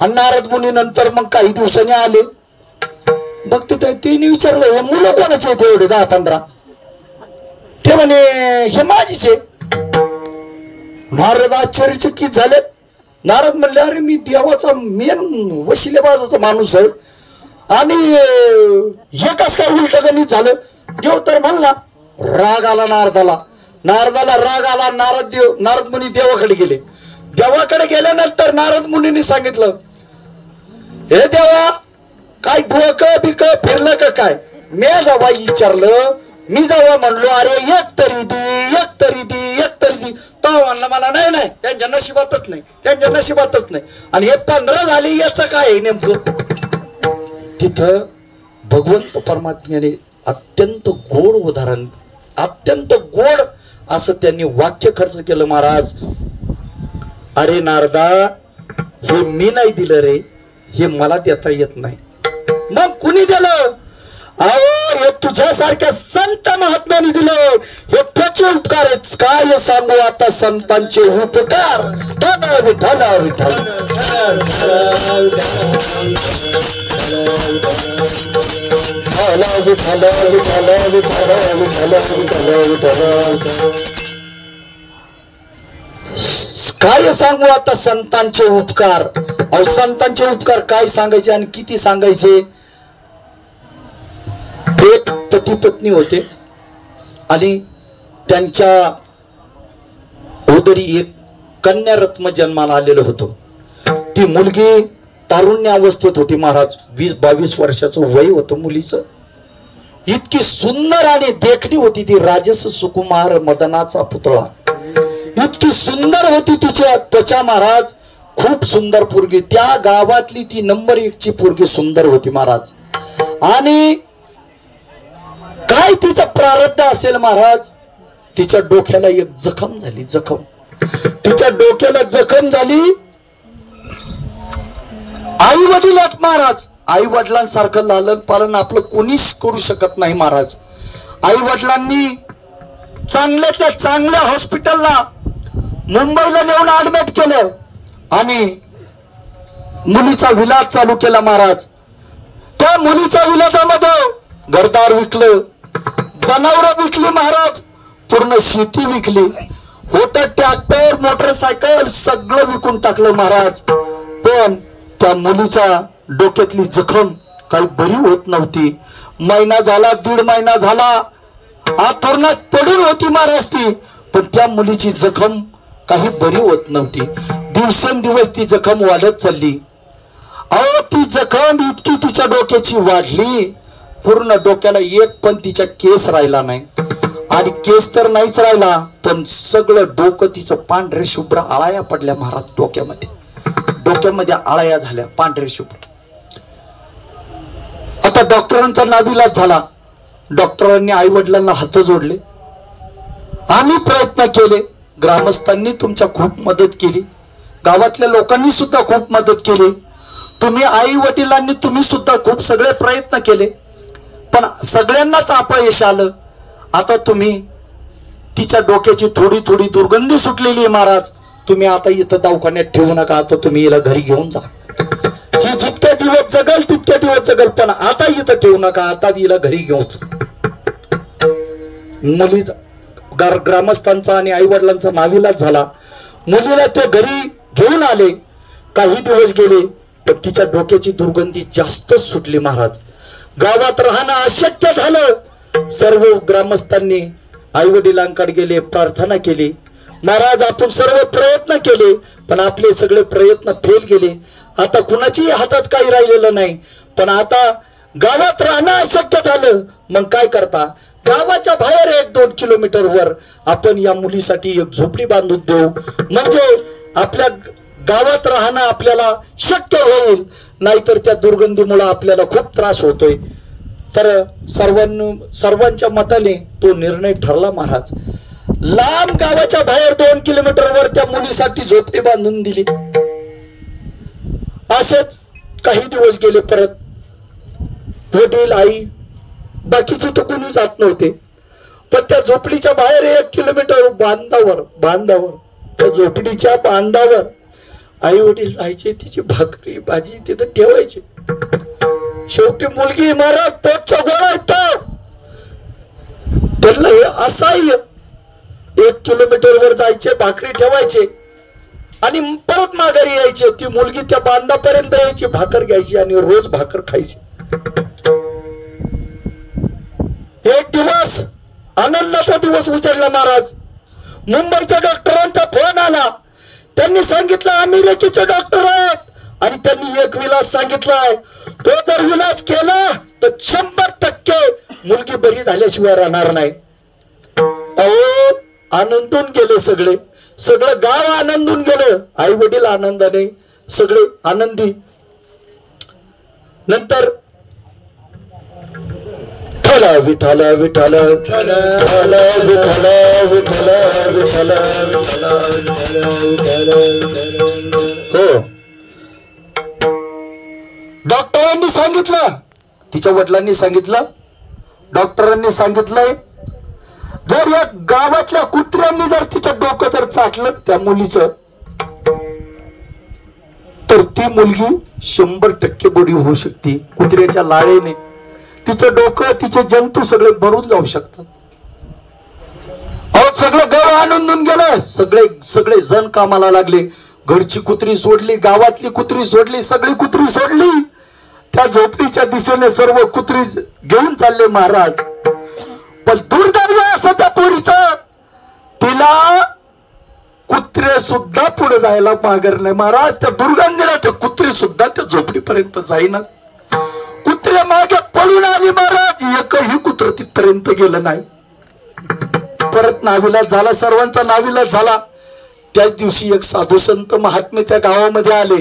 Speaker 1: आणि नारद मुनी नंतर मग काही दिवसांनी आले. बघते तिने विचारलं, हे मुलं कोणाचे आहेत एवढे 10-15? ते म्हणे हे माझीच आहे. नारद आश्चर्यचकित झाले. नारद म्हणले, अरे मी देवाचा मेन वशिलेबाजाचा माणूस आहे आणि हे कस काय उलट गणित झालं? देव तर म्हणला. राग आला नारदाला. नारदाला राग आला. नारद मुनी देवाकडे गेले. देवाकडे गेल्यानंतर नारद मुनीने सांगितलं, हे देवा, काय डोक बिक फिरलं का काय? मी जेव्हा विचारलं, मी जेव्हा म्हणलो अरे एक तरी दे, एक तरी दे, एक तरी दे, तो म्हणला मला नाही नाही, त्यांच्या नशिबातच नाही, त्यांच्या नशिबातच नाही. आणि हे 15 झाले, याचं काय आहे नेमकं? तिथं भगवंत परमात्म्याने अत्यंत गोड उदाहरण, अत्यंत गोड असं त्यांनी वाक्य खर्च केलं. महाराज, अरे नारदा, हे मी नाही दिलं रे, हे मला देता येत नाही. मग कुणी दिलं? अहो, हे तुझ्यासारख्या संत महात्म्याने दिलं. हे त्याचे उपकार आहेत. काय सांगू आता संतांचे उपकार. विठ्ठल विठ्ठल काय सांगू आता संतांचे उपकार. संतांचे उपकार काय सांगायचे आणि किती सांगायचे. एक पती पत्नी होते आणि त्यांच्या उदरी एक कन्यारत्न जन्माला आलेलं होतं. ती मुलगी तारुण्य अवस्थेत होती महाराज. 20-22 वर्षाचं वय होतं मुलीचं. इतकी सुंदर आणि देखणी होती ती. राजस सुकुमार मदनाचा पुतळा. इतकी सुंदर होती तिच्या त्वचा महाराज. खूप सुंदर पोरगी. त्या गावातली ती नंबर 1 ची पोरगी सुंदर होती महाराज. आणि काय तिचं प्रारब्ध असेल महाराज. तिच्या डोक्याला एक जखम झाली. तिच्या डोक्याला जखम झाली. आई वडील आहेत महाराज. आई वडिलांसारखं लालन पालन आपलं कोणीच करू शकत नाही महाराज. आई वडिलांनी चांगल्यातल्या चांगल्या हॉस्पिटलला मुंबईला नेऊन ऍडमिट केलं आणि मुलीचा विलाज चालू केला महाराज. त्या मुलीच्या विलाजामध्ये घरदार विकलं, जनावरं विकली महाराज, पूर्ण शेती विकली, होतं ट्रॅक्टर मोटरसायकल सगळं विकून टाकलं महाराज. पण त्या मुलीच्या डोक्यातली जखम काही बरी होत नव्हती. महिना झाला, 1.5 महिना झाला, आतुरणात पडून होती महाराज ती. पण त्या मुलीची जखम काही बरी होत नव्हती. दिवसेंदिवस ती जखम वाढत चालली. अहो ती जखम इतकी तिच्या डोक्याची वाढली, पूर्ण डोक्याला एक पण तिच्या केस राहिला नाही. आणि केस तर नाहीच राहिला, पण सगळं डोकं तिचं पांढरे शुभ्र आळाया पडल्या महाराज. डोक्यामध्ये आळाया झाल्या पांढरे शुभ्र. आता डॉक्टरांचा नाविलाज झाला. डॉक्टरांनी आई वडिलांना हात जोडले. आम्ही प्रयत्न केले. ग्रामस्थांनी तुमच्या खूप मदत केली. गावातल्या लोकांनी सुद्धा खूप मदत केली. तुम्ही आई वडिलांनी तुम्ही सुद्धा खूप सगळे प्रयत्न केले. पण सगळ्यांनाच अपयश आलं. आता तुम्ही तिच्या डोक्याची थोडी थोडी दुर्गंधी सुटलेली आहे महाराज. तुम्ही आता इथं दवाखान्यात ठेवू नका. आता तुम्ही हिला घरी घेऊन जा. ही जितक्या दिवस जगल तितक्या दिवस जगल, पण आता इथं ठेवू नका. आता हिला घरी घेऊन जा. मुली ग्रामस्थांचा आणि आई वडिलांचा नाविलाज झाला. मुलीला ते घरी घेऊन आले. काही दिवस गेले, पण तिच्या डोक्याची दुर्गंधी जास्त सुटली महाराज. गावात राहणं अशक्य झालं. सर्व ग्रामस्थांनी आई वडिलांकडे गेले, प्रार्थना केली. महाराज आपण सर्व प्रयत्न केले, पण आपले सगळे प्रयत्न फेल गेले. आता कुणाच्याही हातात काही राहिलेलं नाही. पण आता गावात राहणं अशक्य झालं. मग काय करता. गावाच्या बाहेर 1-2 किलोमीटर वर आपण या मुलीसाठी एक झोपडी बांधून देऊ, म्हणजे आपल्या गावात राहणं आपल्याला शक्य होईल. नाहीतर त्या दुर्गंधीमुळे आपल्याला खूप त्रास होतोय. तर सर्वांच्या मताने तो निर्णय ठरला महाराज. लांब गावाच्या बाहेर 2 किलोमीटर वर त्या मुलीसाठी झोपडी बांधून दिली. असेच काही दिवस गेले. परत वडील आई बाकीचे तर कोणी जात नव्हते. पण त्या झोपडीच्या बाहेर 1 किलोमीटर बांधावर त्या झोपडीच्या बांधावर आई वडील जायचे. तिची भाकरी भाजी तिथं ठेवायची. शेवटी मुलगी महाराज पोटचा गोळा येतो. त्यांना हे असह्य. 1 किलोमीटर वर जायचे, भाकरी ठेवायचे आणि परत माघारी यायचे. ती मुलगी त्या बांधापर्यंत यायची, भाकर घ्यायची आणि रोज भाकर खायची. एक दिवस आनंदाचा दिवस उचलला महाराज. मुंबईच्या डॉक्टरांचा फोन आला. त्यांनी सांगितलं अमेरिकेचे डॉक्टर आहेत आणि त्यांनी एक विलाज सांगितलाय. तो जर विलाज केला तर 100% मुलगी बरी झाल्याशिवाय राहणार नाही. अहो आनंदून गेले सगळं गाव आनंदून गेलं. आई वडील आनंदाने सगळे आनंदी. नंतर विठ्ठल विठ्ठल विठ्ठल विठ्ठल विठ्ठल विठ्ठल हो. डॉक्टरांनी सांगितलं, तिच्या वडिलांनी सांगितलं, डॉक्टरांनी सांगितलंय जर या गावातल्या कुत्र्यांनी जर तिचं डोकं जर चाटलं त्या मुलीचं तर ती मुलगी 100% बरी होऊ शकते. कुत्र्याच्या लाळेने तिचं डोकं तिचे जंतू सगळे मरून जाऊ शकतात. अहो सगळं गाव आनंदून गेलं. सगळे जण कामाला लागले. घरची कुत्री सोडली, गावातली कुत्री सोडली, सगळी कुत्री सोडली, त्या झोपडीच्या दिशेने सर्व कुत्री घेऊन चालले महाराज. पण दुर्दैव असं त्या पोरीचं, तिला कुत्रे सुद्धा पुढे जायला मागर नाही महाराज. त्या दुर्गंधीला ते कुत्री सुद्धा त्या झोपडीपर्यंत जाईना. कुत्रे मागे पळून आली महाराज, एकही कुत्र तिथपर्यंत गेलं नाही. परत नाविलाज झाला, सर्वांचा नाविलाज झाला. त्याच दिवशी एक साधू संत महात्मे त्या गावामध्ये आले.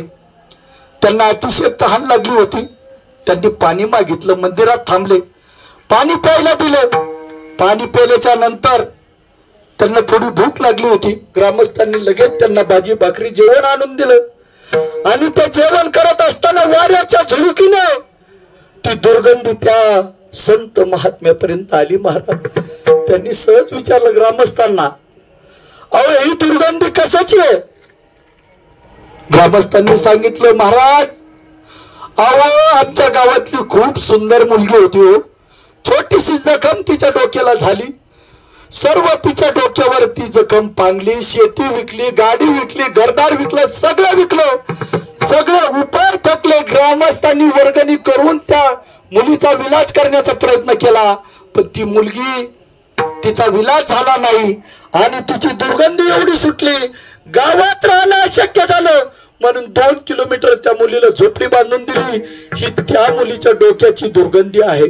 Speaker 1: त्यांना अतिशय तहान लागली होती. त्यांनी पाणी मागितलं, मंदिरात थांबले, पाणी प्यायला दिलं. पाणी प्यायल्याच्या नंतर त्यांना थोडी भूक लागली होती. ग्रामस्थांनी लगेच त्यांना भाजी भाकरी जेवण आणून दिलं आणि ते जेवण करत असताना वाऱ्याच्या झुळुकीने ती दुर्गंधी त्या संत महात्म्यापर्यंत आली महाराज. त्यांनी सहज विचारलं ग्रामस्थांना, अहो ही दुर्गंधी कशाची आहे? ग्रामस्थांनी सांगितलं, महाराज अहो आमच्या गावातली खूप सुंदर मुलगी होती हो, छोटीशी जखम तिच्या डोक्याला झाली, सर्व तिच्या डोक्यावर ती जखम पांगली, शेती विकली, गाडी विकली, घरदार विकलं, सगळं विकलं, सगळे उपाय थकले. ग्रामस्थांनी वर्गणी करून त्या मुलीचा विलाज करण्याचा प्रयत्न केला, पण ती मुलगी, तिचा विलाज झाला नाही आणि तिची दुर्गंधी एवढी सुटली, गावात राहणं अशक्य झालं. म्हणून 2 किलोमीटर त्या मुलीला झोपडी बांधून दिली. ही त्या मुलीच्या डोक्याची दुर्गंधी आहे.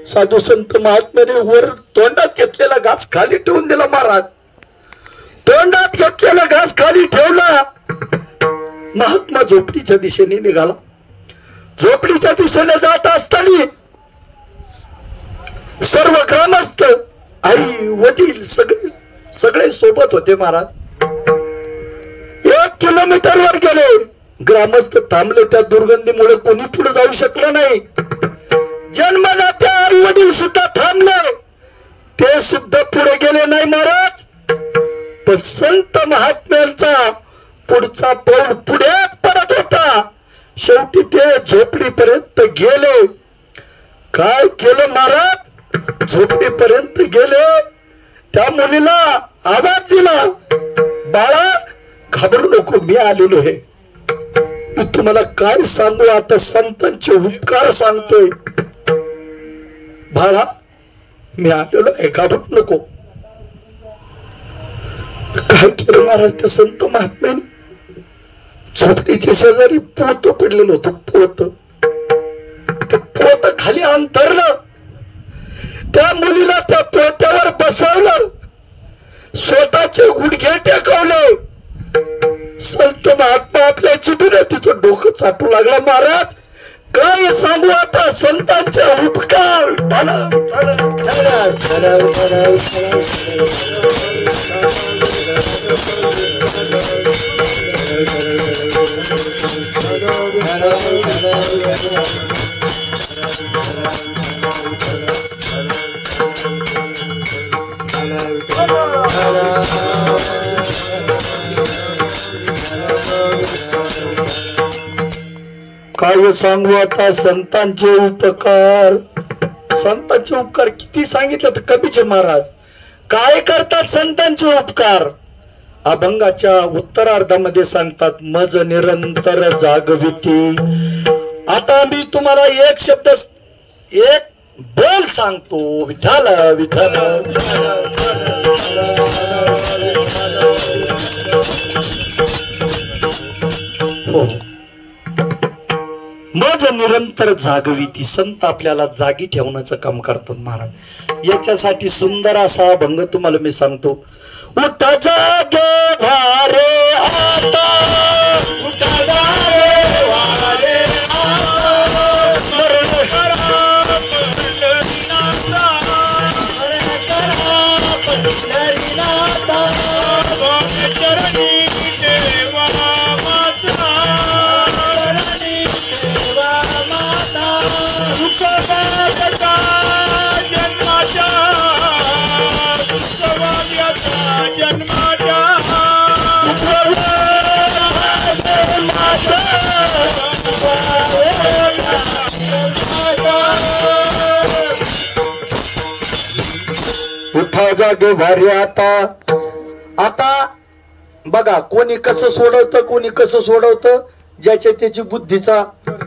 Speaker 1: साधू संत महात्म्याने वर तोंडात घेतलेला घास खाली ठेवून दिला महाराज. तोंडात घेतलेला घास खाली ठेवला. महात्मा झोपडीच्या दिशेने निघाला. झोपडीच्या दिशेने जात असताना सर्व ग्रामस्थ, आई वडील सगळे सोबत होते महाराज. 1 किलोमीटर वर गेले. ग्रामस्थ थांबले. त्या दुर्गंधीमुळे कोणी पुढे जाऊ शकलं नाही. जन्माला त्या आई वडील सुद्धा थांबले, ते सुद्धा पुढे गेले नाही महाराज. पण संत महात्म्यांचा पुढचा पाऊल पुढे पडत होता. शेवटी ते झोपडीपर्यंत गेले. काय केलं महाराज? झोपडीपर्यंत गेले. त्या मुलीला आवाज दिला, बाळा घाबरू नको, मी आलेलो आहे. मी तुम्हाला काय सांगू, आता संतांचे उपकार सांगतोय. बाळा मी आलेलो आहे, घाबरू नको. काय केलं महाराज त्या संत महात्म्याने? झोपडीच्या शेजारी पोत पडलेलं होतं. पोत खाली अंतरलं. त्या मुलीला त्या पोत्यावर बसवलं, स्वतःचे गुडघे टेकवले. संत महात्मा आपल्या चिठीने तिचं डोकं चाटू लागला. महाराज काय सांगू आता संतांचे उपकार. काय सांगू आता संतांचे उपकार. संतांचे उपकार किती सांगितलं तर कमीचे महाराज. काय करतात संतांचे उपकार? अभंगाच्या उत्तरार्धामध्ये सांगतात, मज निरंतर जागविती. आता मी तुम्हाला एक शब्द, एक बोल सांगतो, विठ्ठल विठ्ठल. हो, मज निरंतर जागविती. संत आपल्याला जागी ठेवण्याचं काम करतात महाराज. याच्यासाठी सुंदर असा अभंग तुम्हाला मी सांगतो. उठा जागे वारे आता, उठा जागे वारे आता, स्मरण करा पंढरीनाथा, स्मरण करा पंढरीनाथा, चरणी सेवा माता, चरणी सेवा माता. दुःखवाद्याचा जन्माच्या, दुःखवाद्याचा जन्माच्या, उठा जागे भारी आता. आता बघा कोणी कसं सोडवतं कोणी कसं सोडवतं, ज्याच्या त्याची बुद्धीचा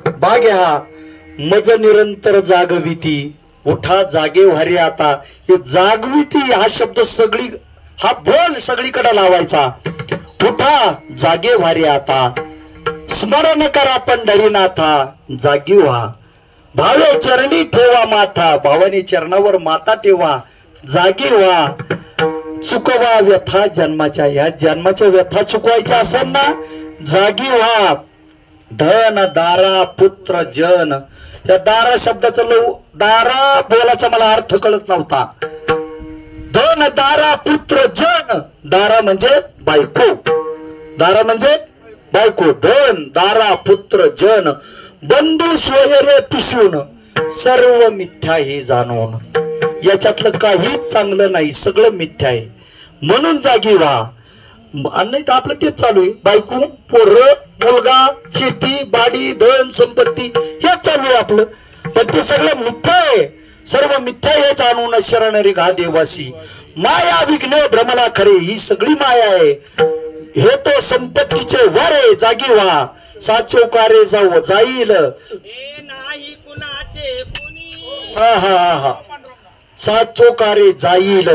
Speaker 1: भाग आहे हा. मज निरंतर जागविती, उठा जागे व्हारे आता. हे जागविती हा शब्द सगळी, हा बोल सगळीकडे लावायचा. उठा जागे व्हारे आता, स्मरण करा पंढरीनाथा, जागी व्हा. भावे चरणी ठेवा माथा, भावानी चरणावर माता ठेवा, जागी व्हा. चुकवा व्यथा जन्माच्या, या जन्माच्या व्यथा चुकवायच्या असेल ना, जागी व्हा. धन दारा पुत्र जन, या दारा शब्दाचं दारा बोलाचा मला अर्थ कळत नव्हता. धन दारा पुत्र जन, दारा म्हणजे बायको, दारा म्हणजे बायको. धन दारा पुत्र जन, बंधू सोयरे पिशून, सर्व मिथ्या हे जाणून. याच्यातलं काहीच चांगलं नाही, सगळं मिथ्या आहे. म्हणून जागी व्हा. नाही तर आपलं तेच चालू आहे, बायको पोरं मुलगा शेती बाडी धन संपत्ती हे चालू आहे आपलं. पण ते सगळं मिथ्या आहे, सर्व मिथ्या हे जाणून शरणरी घा देवासी. माया विघ्न भ्रमला खरे, ही सगळी माया आहे. हे तो संपत्तीचे वारे, जागी व्हा. साचोकारे जाऊ जाईल, हा हा हा, साचोकारे जाईल.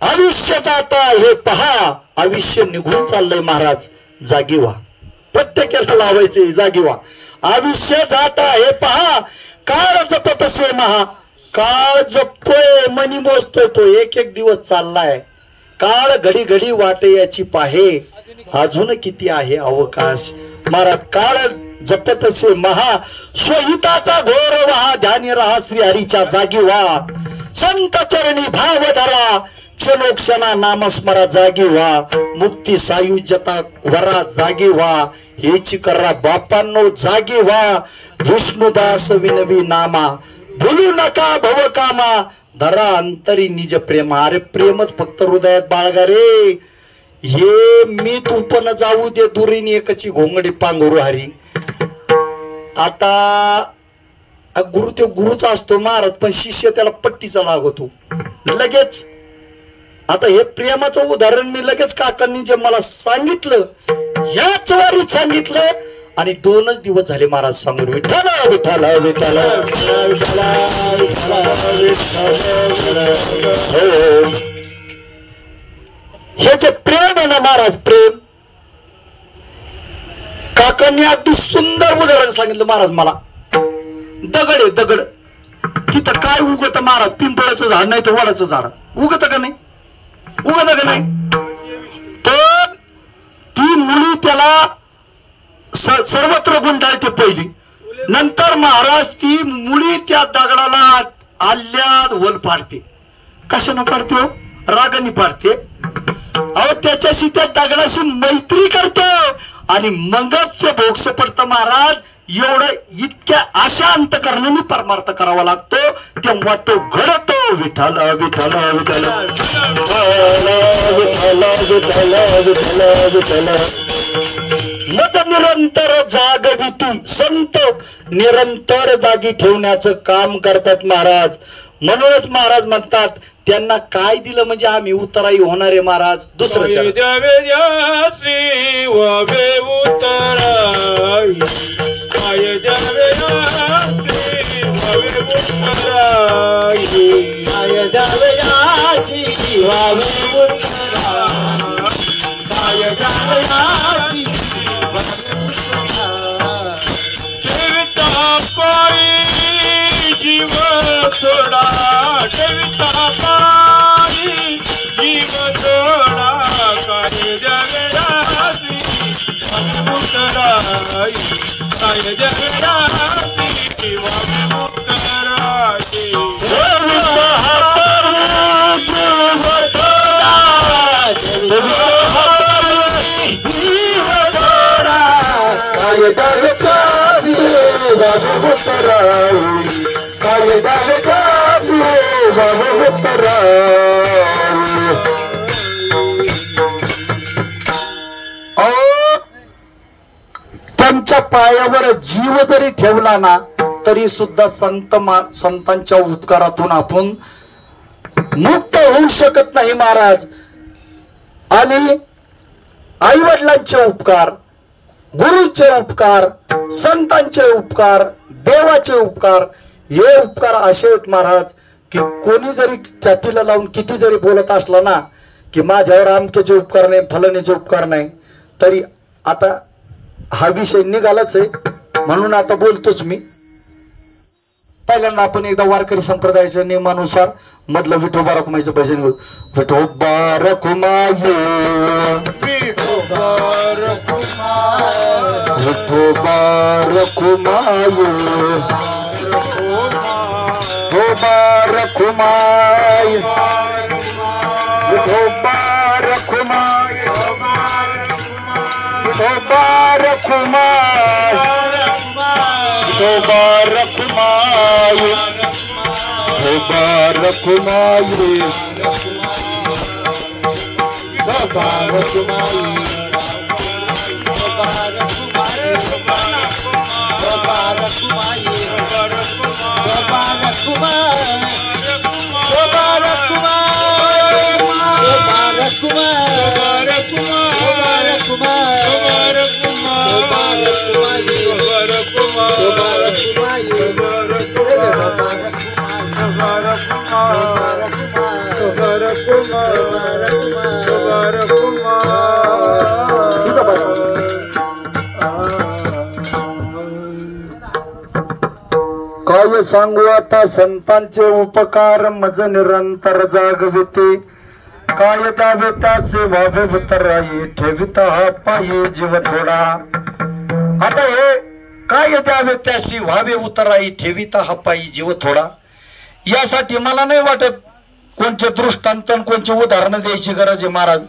Speaker 1: आयुष्य जाता हे पहा, आयुष्य निघून चाललंय महाराज, जागी व्हा. प्रत्येकाला लावायचे, जागी व्हा. आयुष्य जाता हे पहा, काळ जपत असे महा. काळ जपतोय मनी मोजतोय तो, एक एक दिवस चाललाय. काळ घडी घडी वाटे याची पाहे, अजून किती आहे अवकाश. महाराज काळ जपत असे महा, स्वहिताचा घोर व्हा. ध्यानी राहा श्री हरीच्या, जागी व्हा. संत चरणी भाव धरा, क्षणोक्षणा नामस्मरा, जागी व्हा. मुक्ती सायुज्यता वरा, जागी व्हा. हेची करा बापांनो, जागी व्हा. विष्णुदास विनवी नामा, भूलू नका भव कामा. धरा अंतरी निज प्रेमा. अरे प्रेमच फक्त हृदयात बाळगा रे. हे मी तू पण जाऊ दे दुरीने एकची घोंगडी पांघरू हरी. आता गुरु तो गुरुचा असतो महाराज, पण शिष्य त्याला पट्टीचा लागतो लगेच. आता हे प्रेमाचं उदाहरण मी लगेच काकांनी जे मला सांगितलं, ह्याच वारीत सांगितलं, आणि 2च दिवस झाले महाराज सांगून विठ्ठल विठ्ठल विठ्ठल हे जे प्रेम आहे ना महाराज, प्रेम. काकांनी अगदी सुंदर उदाहरण सांगितलं महाराज मला. दगड आहे दगड, तिथं काय उगत महाराज? पिंपळाचं झाड नाही तर वडाचं झाड उगत का नाही? उगत का नाही? तर ती मुली त्याला सर्वत्र गुंडाळते पहिली, नंतर महाराज ती मुली त्या दगडाला आल्यात वल पाडते. कशानं पाडते हो? रागाने पाडते. अहो त्याच्याशी त्या दगडाशी मैत्री करते, आणि मगच ते भोगस पडतं महाराज. एवढं इतक्या आशा अंतकरणाने परमार्थ करावा लागतो, तेव्हा तो घडतो. विठ्ठल विठ्ठल विठ्ठल मत निरंतर जागविती, संत निरंतर जागी ठेवण्याचं काम करतात महाराज. म्हणूनच महाराज म्हणतात, त्यांना काय दिलं म्हणजे आम्ही उतराई होणारे महाराज. दुसरं त्यांच्या पायावर जीव जरी ठेवला ना तरी सुद्धा संतांच्या उपकारातून आपण मुक्त होऊ शकत नाही महाराज. आणि आई वडिलांचे उपकार, गुरुंचे उपकार, संतांचे उपकार, देवाचे उपकार, हे उपकार असे आहेत महाराज की कोणी जरी छातीला लावून किती जरी बोलत असला ना की माझ्यावर आमक्याचे उपकार नाही, फलाण्याचे उपकार नाही, तरी आता हा विषय निघालाच आहे म्हणून आता बोलतोच मी. पहिल्यांदा आपण एकदा वारकरी संप्रदायाच्या नियमानुसार मधलं विठोबा रखुमाईचं भजन घेऊ. विठोबा रखुमाई, विठोबा रखुमाई, विठोबा रखुमाई, विठोबा रखुमाई, विठोबा रखुमाई, विठोबा रखुमाई, विठोबा रखुमाई, विठोबा रखुमाई, विठोबा रखुमाई, काय सांगू आता संतांचे उपकार मज निरंतर जागविते. काय द्यावे त्यासे व्हावे उतराई ठेविता हा पायी जीव थोडा. आता हे काय द्यावे त्याशी व्हावे उतराई ठेविता हा पायी जीव थोडा, यासाठी मला नाही वाटत कोणचे दृष्टांत कोणचे उदाहरण द्यायची गरज आहे. महाराज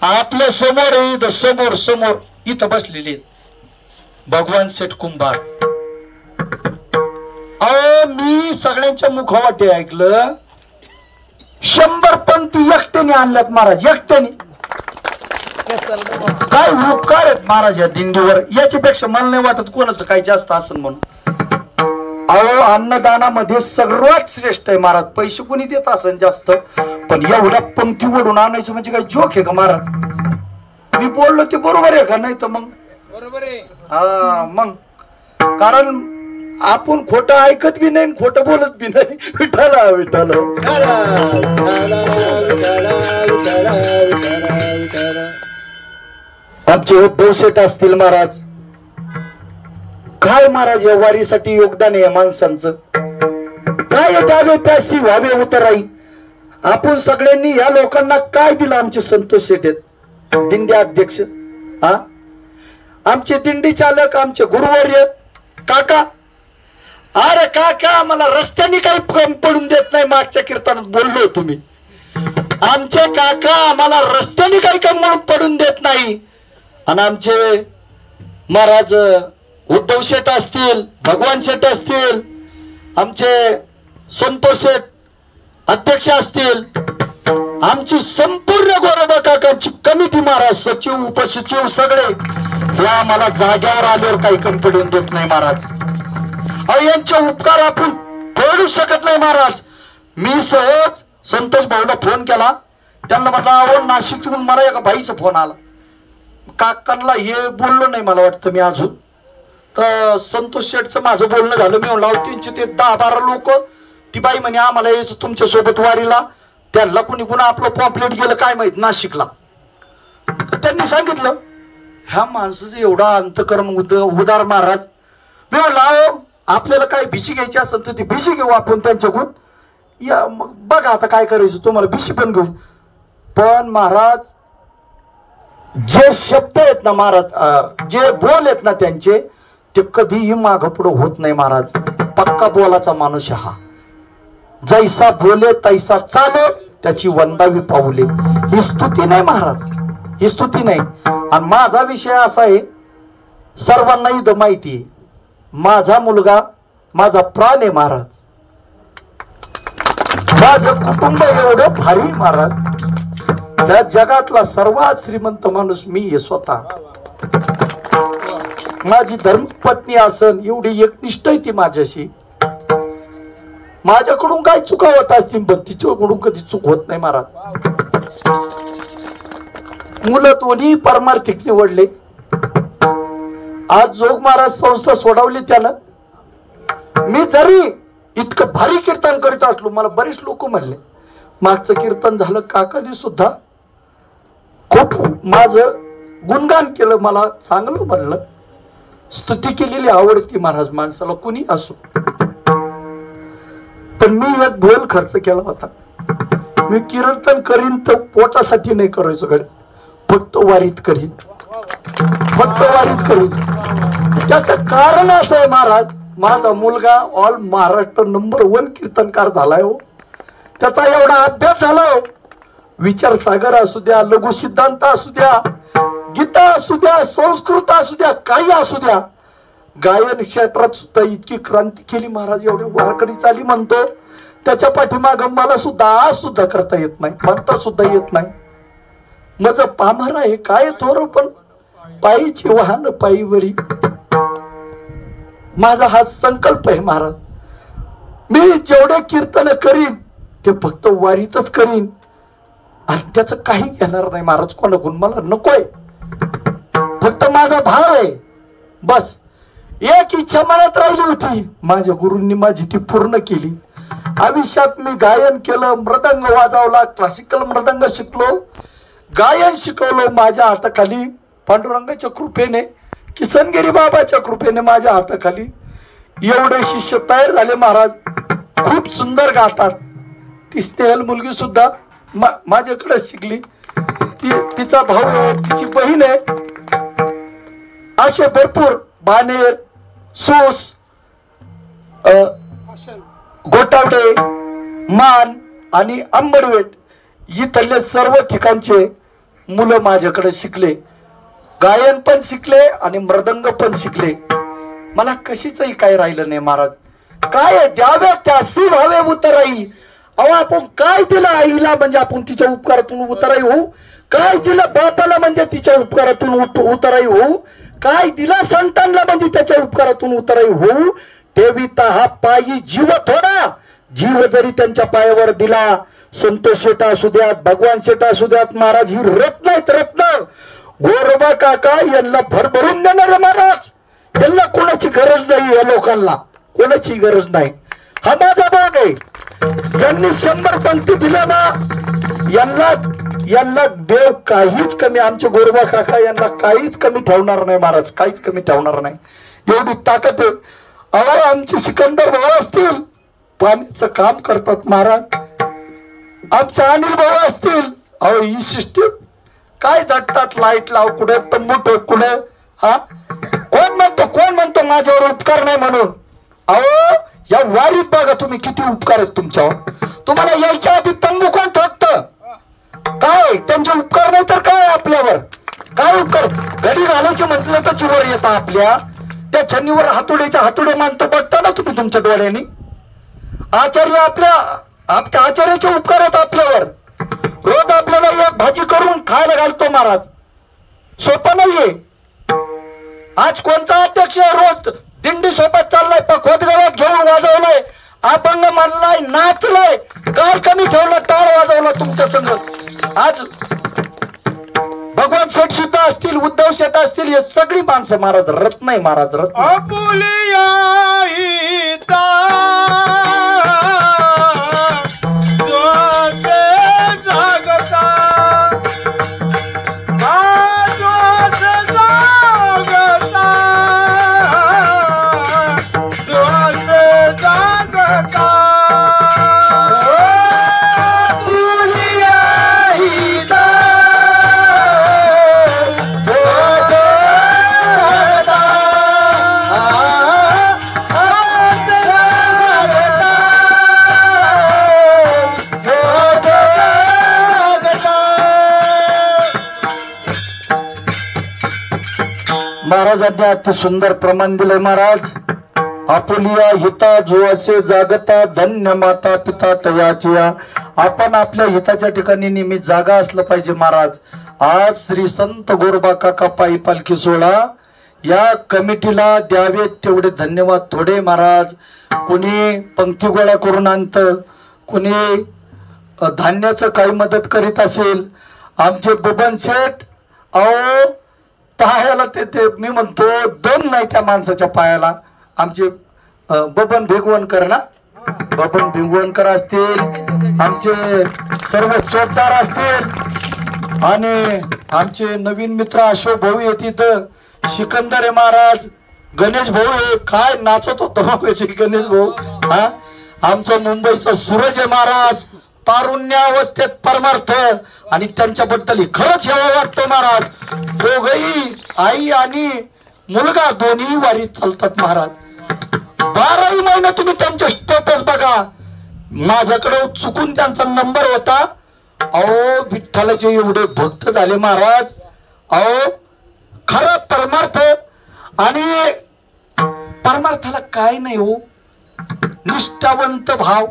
Speaker 1: आपल्या समोर इथं समोर समोर इथं बसलेले भगवान सेठ कुंभार. मी सगळ्यांच्या मुखवाटे ऐकलं 100 पंक्ती एकट्याने आणल्यात महाराज, एकट्याने. काय उपकार आहेत महाराज या दिंडीवर, याच्यापेक्षा मला नाही वाटत कोणाचं काही जास्त असेल म्हणून. अहो अन्नदानामध्ये सर्वात श्रेष्ठ आहे महाराज. पैसे कोणी देत असेल जास्त, पण एवढ्या पंक्ती ओढून आणायचं म्हणजे काही जोक आहे का महाराज? मी बोललो ते बरोबर आहे का? नाही तर मग बरोबर आहे. हा मग कारण आपण खोटं ऐकत बी नाही, खोटं बोलत बी नाही. विठाला विठाला आमचे उद्धव शेठ असतील महाराज, काय महाराज या वारीसाठी योगदान आहे माणसांचं. काय द्यावे त्याशी व्हावे उतराई. आपण सगळ्यांनी या लोकांना काय दिलं? आमचे संतोष शेठ आहेत दिंडी अध्यक्ष, हा आमचे दिंडी चालक, आमचे गुरुवर्य काका. अरे काका आम्हाला रस्त्याने काही कमी पडून देत नाही. मागच्या कीर्तनात बोललो तुम्ही, आमचे काका आम्हाला रस्त्याने काही कमी पडून देत नाही. आणि आमचे महाराज उद्धव शेठ असतील, भगवान शेठ असतील, आमचे संतोष शेठ अध्यक्ष असतील, आमची संपूर्ण गोरोबा काकांची कमिटी महाराज, सचिव उपसचिव सगळे हे आम्हाला जाग्यावर आल्यावर काही कमी पडून देत नाही महाराज. यांचे उपकार आपण फेडू शकत नाही महाराज. मी सहज संतोष भाऊला फोन केला, त्यांना म्हटलं अहो नाशिकहून मला एका बाईचा फोन आला. काकांना हे बोललो नाही मला वाटतं मी अजून. तर संतोष शेठचं माझं बोलणं झालं. मी म्हणलं त्यांचे ते 10-12 लोक, ती बाई म्हणे आम्हाला यायचं तुमच्या सोबत वारीला. त्यांना कुणी कुणा आपलं पॉम्पलेट गेलं काय माहित नाशिकला. तर त्यांनी सांगितलं ह्या माणसाचं एवढा अंतकर्म उदार महाराज. मी म्हणलं आपल्याला काय भिशी घ्यायची असेल तर ती भिशी घेऊ आपण त्यांच्याकडून. या मग बघा आता काय करायचं, तुम्हाला भिशी पण घेऊ. पण महाराज जे शब्द आहेत ना महाराज, जे बोल आहेत ना त्यांचे, ते कधीही मागं पुढं होत नाही महाराज. पक्का बोलाचा माणूस हा. जैसा बोले तैसा चाले, त्याची वंदावी पाऊले. ही स्तुती नाही महाराज, ही स्तुती नाही. आणि माझा विषय असा आहे, सर्वांना इथं माहिती आहे, माझा मुलगा माझा प्राण आहे महाराज. माझं कुटुंब एवढं भारी महाराज. त्या जगातला सर्वात श्रीमंत माणूस मी आहे स्वतः. माझी धर्मपत्नी असन एवढी एकनिष्ठ आहे ती माझ्याशी. माझ्याकडून काय चुका होत असतील पण तिच्याकडून कधी चूक होत नाही महाराज. मुलं दोन्ही पारमार्थिक निवडले. आज जोग महाराज संस्था सोडवली त्यानं. मी जरी इतकं भारी कीर्तन करीत असलो, मला बरेच लोक म्हणले मागचं कीर्तन झालं, काकांनी सुद्धा खूप माझं गुणगान केलं, मला चांगलं म्हणलं, स्तुती केलेली आवडती महाराज माणसाला कुणी असो. पण मी एक भोल खर्च केला होता. मी कीर्तन करीन तर पोटासाठी नाही करायचो कडे, फक्त वारीत करीन, फक्त वारीत करीन. त्याचं कारण असं आहे महाराज, माझा मुलगा ऑल महाराष्ट्र नंबर 1 कीर्तनकार झालाय हो. त्याचा एवढा अभ्यास झाला हो. विचार सागर असू द्या, लघु सिद्धांत असू द्या, गीता असू द्या, संस्कृत असू द्या, काही असू द्या, गायन क्षेत्रात सुद्धा इतकी क्रांती केली महाराज. एवढे वारकरी चाली म्हणतो, त्याच्या पाठीमाग मला सुद्धा आज सुद्धा करता येत नाही, म्हणता सुद्धा येत नाही. माझं पामर आहे काय थोर, पण पायीची वाहन पायीवरी. माझा हा संकल्प आहे महाराज. मी जेवढे कीर्तन करीन ते फक्त वारीतच करीन, आणि त्याचं काही घेणार नाही महाराज कोणाकडून. मला नकोय, फक्त माझा भाव आहे बस. एक इच्छा मनात राहिली होती, माझ्या गुरूंनी माझी ती पूर्ण केली. आयुष्यात मी गायन केलं, मृदंग वाजवला, क्लासिकल मृदंग शिकलो, गायन शिकवलं. माझ्या हाताखाली पांडुरंगाच्या कृपेने, किसनगिरी बाबाच्या कृपेने माझ्या हाताखाली एवढे शिष्य तयार झाले महाराज. खूप सुंदर गातात. ती स्नेहल मुलगी सुद्धा माझ्याकडे शिकली. तिचा भाऊ आहे, तिची बहीण आहे. असे भरपूर बानेर, सोस, गोटावडे, मान आणि अंबरवेट इथले सर्व ठिकाणचे मुलं माझ्याकडे शिकले. गायन पण शिकले आणि मृदंग पण शिकले. मला कशीचही काय राहिलं नाही महाराज. काय द्यावे त्यासी व्हावे उतराई. अहो आपण काय दिलं आईला म्हणजे आपण तिच्या उपकारातून उतराई होऊ. काय दिलं बापाला म्हणजे तिच्या उपकारातून उतराई होऊ. काय दिला संतांना म्हणजे त्याच्या उपकारातून उतराई होऊ. ठेविता हा पायी जीव थोडा, जीव जरी त्यांच्या पायावर दिला. संतोष शेटा असू द्यात, भगवान शेटा असू द्यात महाराज, ही रत्न आहेत रत्न. गोरोबा काका यांना भरभरून देणार महाराज. यांना कोणाची गरज नाही, या लोकांना कोणाची गरज नाही. हा माझा भाग आहे. यांनी 100 पंक्ती दिल्या ना, यांना देव काहीच कमी, आमचे गोरोबा काका यांना काहीच कमी ठेवणार नाही महाराज, काहीच कमी ठेवणार नाही. एवढी ताकद आहे. अहो आमचे सिकंदर भाऊ असतील, पाण्याचं काम करतात महाराज. आमचे अनिल भाऊ असतील, अहो ही सिस्टीम काय झटतात. लाईट लाव कुठे, तंबू ठोक कुठे. हा कोण म्हणतो माझ्यावर उपकार नाही म्हणून. अहो या वारीत बघा तुम्ही किती उपकार आहेत तुमच्यावर. तुम्हाला यायच्या आधी तंबू कोण ठोकत, काय त्यांचे उपकार नाही तर काय आपल्यावर. काय उपकार, घडी घालायचे म्हटलं तर चुवर येतात आपल्या. त्या छन्नीवर हातोडे मानतो बघता ना तुम्ही तुमच्या डोळ्यांनी. आचार्य आपल्या आचार्याचे उपकार आहेत आपल्यावर. रोज आपल्याला एक भाजी करून खायला घालतो महाराज, सोपं नाहीये. आज कोणता अध्यक्ष रोज दिंडी सोबत चाललाय, पखवत गावात घेऊन वाजवलाय, अपंग मानलाय, नाचलाय, काय कमी ठेवलं, टाळ वाजवला तुमच्या संग. आज भगवान शेठ सुद्धा असतील, उद्धव शेठ असतील, हे सगळी माणसं महाराज रत्न आहे महाराज, रत्न. महाराजांनी अति सुंदर प्रमाण दिले महाराज. आपुलिया हिता जुआसे जागता, धन्य माता पिता तयाचिया. आपण आपल्या हिताच्या ठिकाणी नेहमी जागा असलं पाहिजे महाराज. आज श्री संत गोरोबा काका पायी पालखी सोहळा या कमिटीला द्यावे तेवढे धन्यवाद थोडे महाराज. कोणी पंक्ती गोळा करून आणत, कोणी धान्याचं काही मदत करीत असेल. आमचे बबन शेठ अहो पायाला ते मी म्हणतो दम नाही त्या माणसाच्या पायाला. आमचे बबन भिगवणकर ना, बबन भिगवणकर असतील, आमचे सर्व चोपदार असतील आणि आमचे नवीन मित्र अशोक भाऊ आहेत इथं, सिकंदर महाराज, गणेश भाऊ आहे. काय नाचत होतं मग गणेश भाऊ. हा आमचा मुंबईचा सूरज महाराज, तारुण्यावस्थेत परमार्थ, आणि त्यांच्याबद्दल खरंच हेवा वाटतो महाराज. दोघही आई आणि मुलगा दोन्ही वारीत चालतात महाराज. 12 महिने तुम्ही त्यांचे स्टेटस बघा. माझ्याकडे चुकून त्यांचा नंबर होता. अहो विठ्ठलाचे एवढे भक्त झाले महाराज. अहो खरं परमार्थ, आणि परमार्थाला काय नाही हो, निष्ठावंत भाव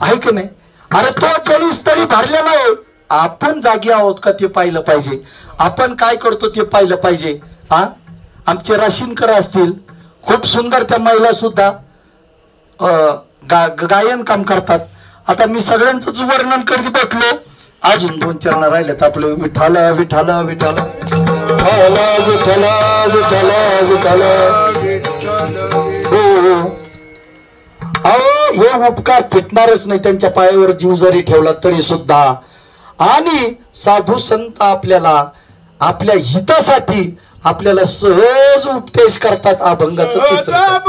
Speaker 1: आहे की नाही. अरे तो जलीस्थळी भरलेला आहे, आपण जागी आहोत का ते पाहिलं पाहिजे. आपण काय करतो ते पाहिलं पाहिजे. आमचे राशीनकर असतील, खूप सुंदर त्या महिला सुद्धा गायन काम करतात. आता मी सगळ्यांचंच वर्णन करीत बसलो, अजून 2 चरण राहिलेत आपले. विठ्ठल विठ्ठल विठ्ठल विठ्ठल विठ्ठल विठ्ठल. अहो हे उपकार फिटणारच नाही त्यांच्या पायावर जीव जरी ठेवला तरी सुद्धा. आणि साधू संत आपल्याला आपल्या हितासाठी आपल्याला सहज उपदेश करतात. अभंगाचं तिसरं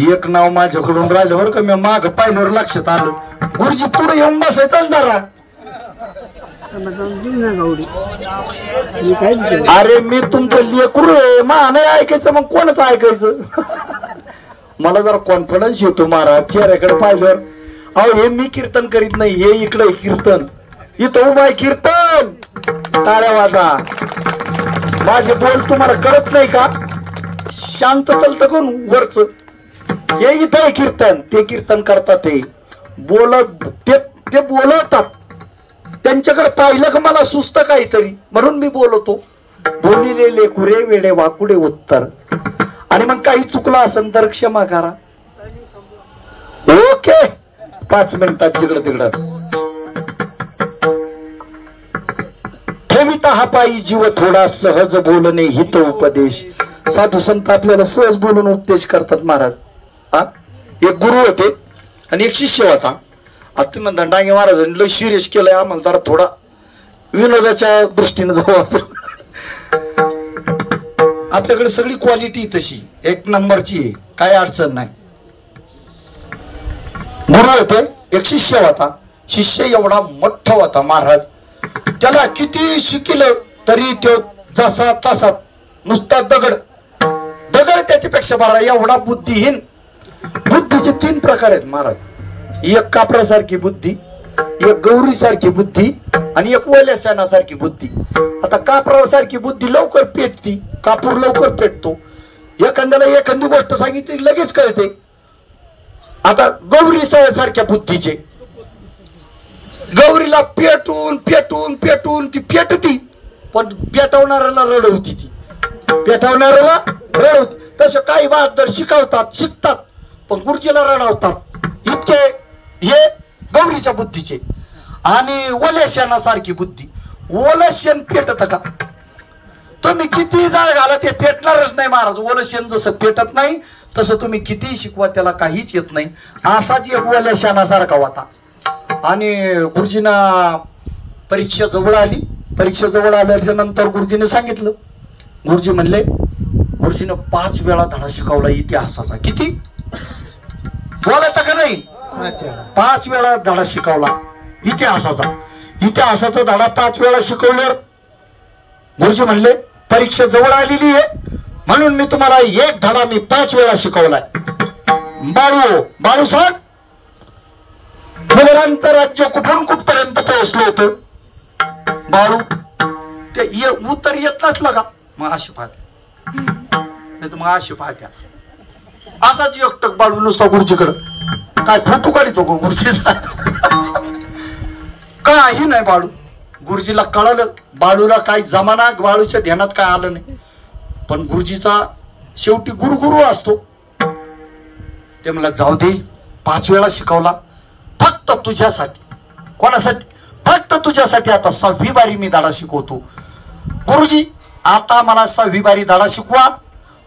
Speaker 1: एक नाव माझ्याकडून राहिलं बरं का. मी माग पाहिल्यावर लक्षात आलं, गुरुजी पुढे येऊन बसायचं जरा. अरे मी तुमचं लेकरू आहे, मा नाही ऐकायचं मग कोणाचं ऐकायचं. मला जरा कॉन्फिडन्स येतो महाराज चेहऱ्याकडे पाहिल्यावर. अहो हे मी कीर्तन करीत नाही, हे इकडे कीर्तन, इथं उभा आहे कीर्तन. टाळ्या वाजा. माझे बोल तुम्हाला कळत नाही का? शांत चालतं कोण वरच. हे इथं आहे कीर्तन, ते कीर्तन करतात, ते बोलवतात. त्यांच्याकडे पाहिलं का मला सुस्त काहीतरी, म्हणून मी बोलवतो. बोलिले लेकुरे वेडे वाकुडे उत्तर. आणि मग काही चुकलं असेल तर क्षमा करा. ओके 5 मिनिटात जिकडं तिकडं. ठेविता हा पायी जीव थोडा, सहज बोलणे हित उपदेश. साधू संत आपल्याला सहज बोलून उपदेश करतात महाराज. एक गुरु होते आणि एक शिष्य होता. आता तुम्ही म्हणता डांगे महाराजांनी लय सिरियस केलंय, आम्हाला जरा थोडा विनोदाच्या दृष्टीने जाऊ आपण. आपल्याकडे सगळी क्वालिटी तशी 1 नंबरची आहे, काय अडचण नाही. गुरु होते, एक शिष्य होता. शिष्य एवढा मोठा होता महाराज, त्याला किती शिकलं तरी तो जसा तसाच नुसता दगड दगड त्याच्यापेक्षा बरा. एवढा बुद्धिहीन. बुद्धीचे 3 प्रकार आहेत महाराज. एक कापरासारखी बुद्धी, एक गौरी सारखी बुद्धी, आणि एक वल्यासारखी बुद्धी. आता कापरासारखी बुद्धी लवकर पेटती, कापूर लवकर पेटतो. एखाद्याला एखादी गोष्ट सांगितली लगेच कळते. आता गौरी सारख्या बुद्धीचे, गौरीला पेटून पेटून पेटून ती पेटती, पण पेटवणाऱ्याला रडवती. ती पेटवणाऱ्याला रडवती. तसं काही बहादर शिकवतात, शिकतात, पण गुरुजीला रडवतात. इतके हे गौरीच्या बुद्धीचे. आणि ओल्याशनासारखी बुद्धी. ओलं शेण पेटत का? तुम्ही किती जाळ घाला ते पेटणारच नाही महाराज. ओलं शेण जसं पेटत नाही तसं तुम्ही किती शिकवा त्याला काहीच येत नाही. असाच एक ओल्या शेणासारखा होता. आणि गुरुजींना परीक्षा जवळ आली. परीक्षा जवळ आल्याच्या नंतर गुरुजीने सांगितलं. गुरुजी म्हणले, गुरुजीने 5 वेळा धडा शिकवला इतिहासाचा. किती बोलता का नाही? 5 वेळा धडा शिकवला इतिहासाचा. इतिहासाचा धडा 5 वेळा शिकवल्यावर गुरुजी म्हणले, परीक्षा जवळ आलेली आहे म्हणून मी तुम्हाला एक धडा मी 5 वेळा शिकवलाय. बाळू सांग, मुघलांचं राज्य कुठून कुठपर्यंत पोहोचलं होतं? बाळू ते उत्तर येत नसलं का? मग अशी पाहत्या, नाही तर मग अशी पाहत्या. असाच एकटक बाळू नुसता गुरुजीकडं काय फोटो काढतो गो गुरुजीचा. काही नाही बाळू. गुरुजीला कळलं बाळूला काय जमाना, बाळूच्या ध्यानात काय आलं नाही. पण गुरुजीचा शेवटी गुरु असतो. ते मला जाऊ दे, 5 वेळा शिकवला फक्त तुझ्यासाठी. कोणासाठी? फक्त तुझ्यासाठी. आता 6वी बारी मी धडा शिकवतो. गुरुजी आता मला 6वी बारी धडा शिकवा,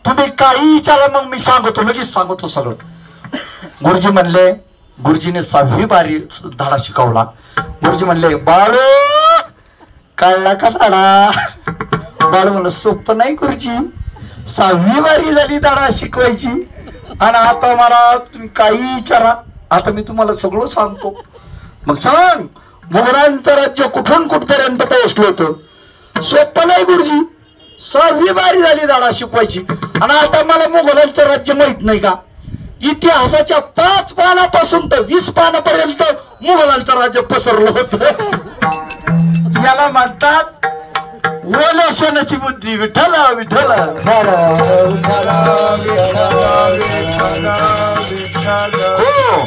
Speaker 1: तुम्ही काही विचारा मग मी सांगतो, लगेच सांगतो सगळं. गुरुजी म्हणले, गुरुजीने 6वी बारी धडा शिकवला. गुरुजी म्हणले, बाळू कळला का धडा? बाळू म्हणलं, सोपं नाही गुरुजी, 6वी बारी झाली धडा शिकवायची आणि आता मला तुम्ही काही विचारा, आता मी तुम्हाला सगळं सांगतो. मग सांग, मुघलांचं राज्य कुठून कुठपर्यंत पोहोचलं होतं? सोपं नाही गुरुजी, 6वी बारी झाली धडा शिकवायची आणि आता मला मुघलांचं राज्य माहित नाही का? इतिहासाच्या 5 पानापासून तर 20 पानापर्यंत मुघलांचं राज्य पसरलं होतं. याला म्हणतात ओलाशनाची बुद्धी. विठ्ठला विठ्ठला. हो,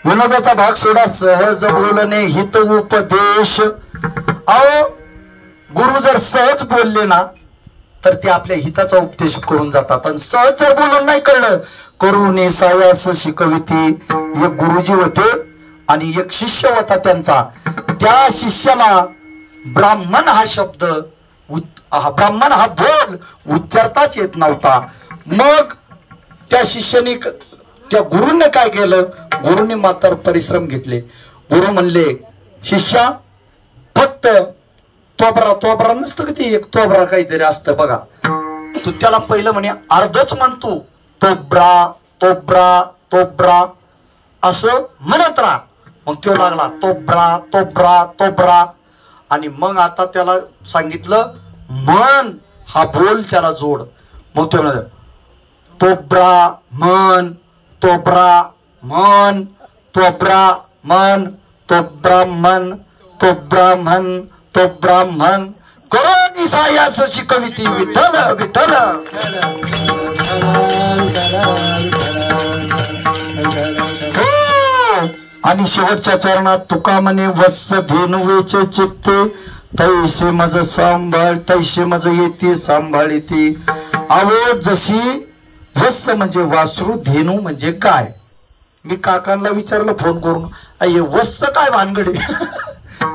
Speaker 1: विनोदाचा भाग सोडा. सहज बोलणे हित उपदेश. अहो, गुरु जर सहज बोलले ना तर ते आपल्या हिताचा उपदेश करून जातात. आणि सहज जर बोलून नाही कळलं, करुणे सायास शिकविती. एक गुरुजी होते आणि एक शिष्य होता त्यांचा. त्या शिष्याला ब्राह्मण हा शब्द, ब्राह्मण हा बोल उच्चारताच येत नव्हता. मग त्या शिष्याने, त्या गुरुने काय केलं? गुरुने मात्र परिश्रम घेतले. गुरु म्हणले, शिष्या फक्त तोबरा नसतं की ते एक तोबरा काहीतरी असतं बघा, तू त्याला पहिलं म्हणे अर्धच म्हणतो, तोबरा तोबरा तोबरा असं म्हणत राहा. मग तो लागला तोबरा तोबरा तोबरा. आणि मग आता त्याला सांगितलं मन हा बोल त्याला जोड. मग तो म्हणाल तोबरा मन तोबरा मन तोबरा मन तो ब्राह्मण तो ब्राह्मण तो ब्राह्मण करून सायास शिकविती. विठ्ठल विठ्ठल. आणि शेवटच्या चरणात तुका म्हणे, वत्स धेनुवेचे चित्ते तैसे मज सांभाळ तैसे मज येते सांभाळीती. अहो, जशी वत्स म्हणजे वासरू, धेनू म्हणजे काय? मी काकांना विचारलं फोन करून, अये वत्स काय भानगडे?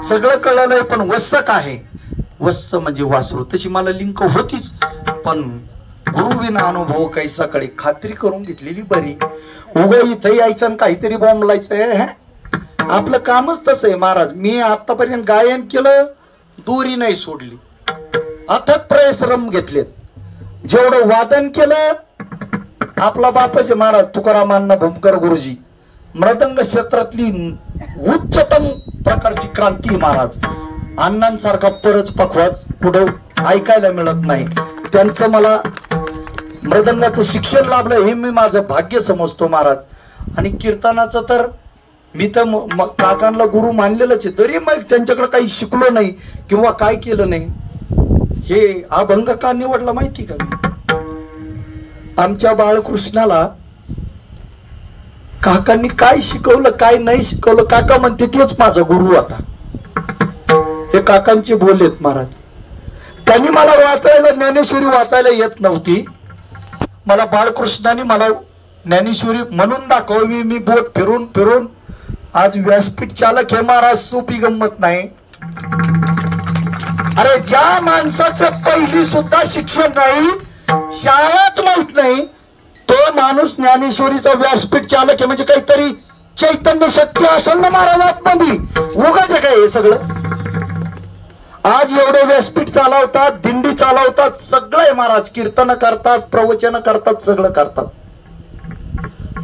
Speaker 1: सगळं कळलंय पण वत्स काय आहे? वत्स म्हणजे वासरू. तशी मला लिंक होतीच, पण गुरुविना अनुभव काही सकाळी खात्री करून घेतलेली बरी. उगा इथं यायचं आणि काहीतरी बोंबलायचं. आपलं कामच तसं आहे महाराज. मी आतापर्यंत गायन केलं, दोरी नाही सोडली, अथक परिश्रम घेतलेत. जेवढं वादन केलं, आपला बापच महाराज तुकारामांना भूमकर गुरुजी, मृदंग क्षेत्रातली उच्चतम प्रकारची क्रांती महाराज. अण्णांसारखा परच पखवाज पुढं ऐकायला मिळत नाही. त्यांचं मला मृदंगाचं शिक्षण लाभलं हे मी माझं भाग्य समजतो महाराज. आणि कीर्तनाचं तर मी तर काकांना गुरु मानलेलंच आहे, तरी मग त्यांच्याकडे काही शिकलो नाही किंवा काय केलं नाही. हे अभंग का निवडला माहिती का? आमच्या बाळकृष्णाला काकांनी काय शिकवलं काय नाही शिकवलं, काका म्हणते तेच माझा गुरु आता. हे काकांचे बोल आहेत महाराज. त्यांनी मला वाचायला, ज्ञानेश्वरी वाचायला येत नव्हती. मला बाळकृष्णाने मला ज्ञानेश्वरी म्हणून दाखवली. मी बोट फिरून फिरून आज व्यासपीठ चालक हे महाराज, सोपी गंमत नाही. अरे ज्या माणसाचं पहिली सुद्धा शिक्षण नाही, शाळाच माहित नाही, तो माणूस ज्ञानेश्वरीचा व्यासपीठ चालक आहे म्हणजे काहीतरी चैतन्य शक्ती असेल ना महाराज आतमध्ये. उगाच काय हे सगळं? आज एवढे व्यासपीठ चालवतात, दिंडी चालवतात, सगळे महाराज कीर्तन करतात, प्रवचन करतात, सगळं करतात.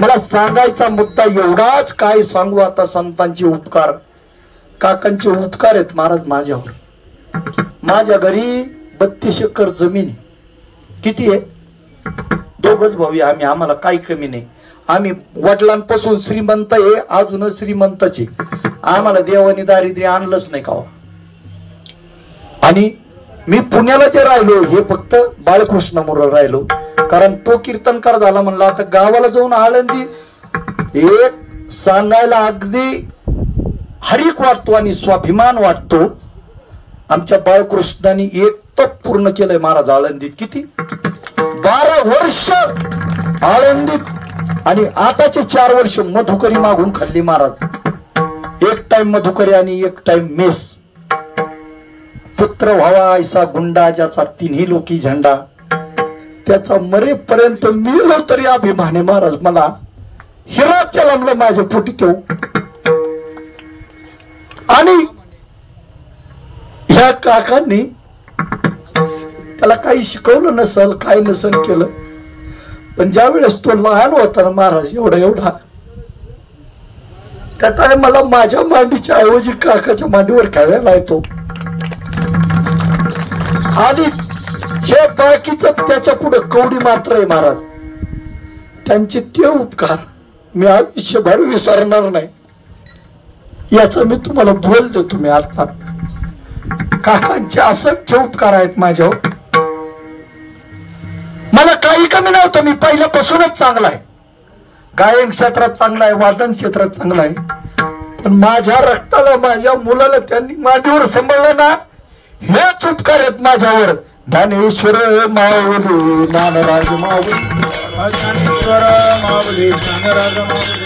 Speaker 1: मला सांगायचा मुद्दा एवढाच, काय सांगू आता संतांचे उपकार, काकांचे उपकार आहेत महाराज माझ्यावर. माझ्या घरी 32 एकर जमीन आहे. किती आहे? दोघच भाऊ आम्ही, आम्हाला काही कमी नाही. आम्ही वडिलांपासून श्रीमंत आहे, अजूनच श्रीमंतच आहे. आम्हाला देवानी दारिद्र्य आणलंच नाही का. आणि मी पुण्याला जे राहिलो हे फक्त बाळकृष्णामुळे राहिलो, कारण तो कीर्तनकार झाला म्हणला. आता गावाला जाऊन आळंदी एक सांगायला अगदी हरिक वाटतो आणि स्वाभिमान वाटतो. आमच्या बाळकृष्णाने एक तप पूर्ण केलंय महाराज आळंदीत. किती? 12 वर्ष आळंदीत, आणि आताचे 4 वर्ष मधुकरी मागून खाल्ली महाराज. एक टाइम मधुकरी आणि एक टाइम मेस. पुत्र व्हावा ऐसा गुंडा, ज्याचा तिन्ही लोकी झेंडा, त्याचा मरेपर्यंत मिळलो तरी अभिमान आहे महाराज. मला हिरात जन्मलं माझ्या पोटी तो. आणि ह्या काकांनी त्याला काही शिकवलं नसल, काय नसल केलं, पण ज्या वेळेस तो लहान होता ना महाराज, एवढा त्या टायमाला माझ्या मांडीच्या ऐवजी काकाच्या मांडीवर खेळायला येतो. आणि हे बाकीच त्याच्या पुढे कवडी मात्र आहे महाराज. त्यांचे ते उपकार मी आयुष्यभर विसरणार नाही. याचा मी तुम्हाला बोल देतो. मी आता काकांचे असंख्य उपकार आहेत माझ्यावर. मला काही कमी नव्हतं. मी पहिल्यापासूनच चांगला आहे, गायन क्षेत्रात चांगला आहे, वादन क्षेत्रात चांगला आहे. पण माझ्या रक्ताला, माझ्या मुलाला त्यांनी मांडीवर सांभाळलं ना, हेच उपकार आहेत माझ्यावर. ज्ञानेश्वर माऊली, ज्ञानराज माऊली, ज्ञानेश्वर माऊली, ज्ञानराज माऊली,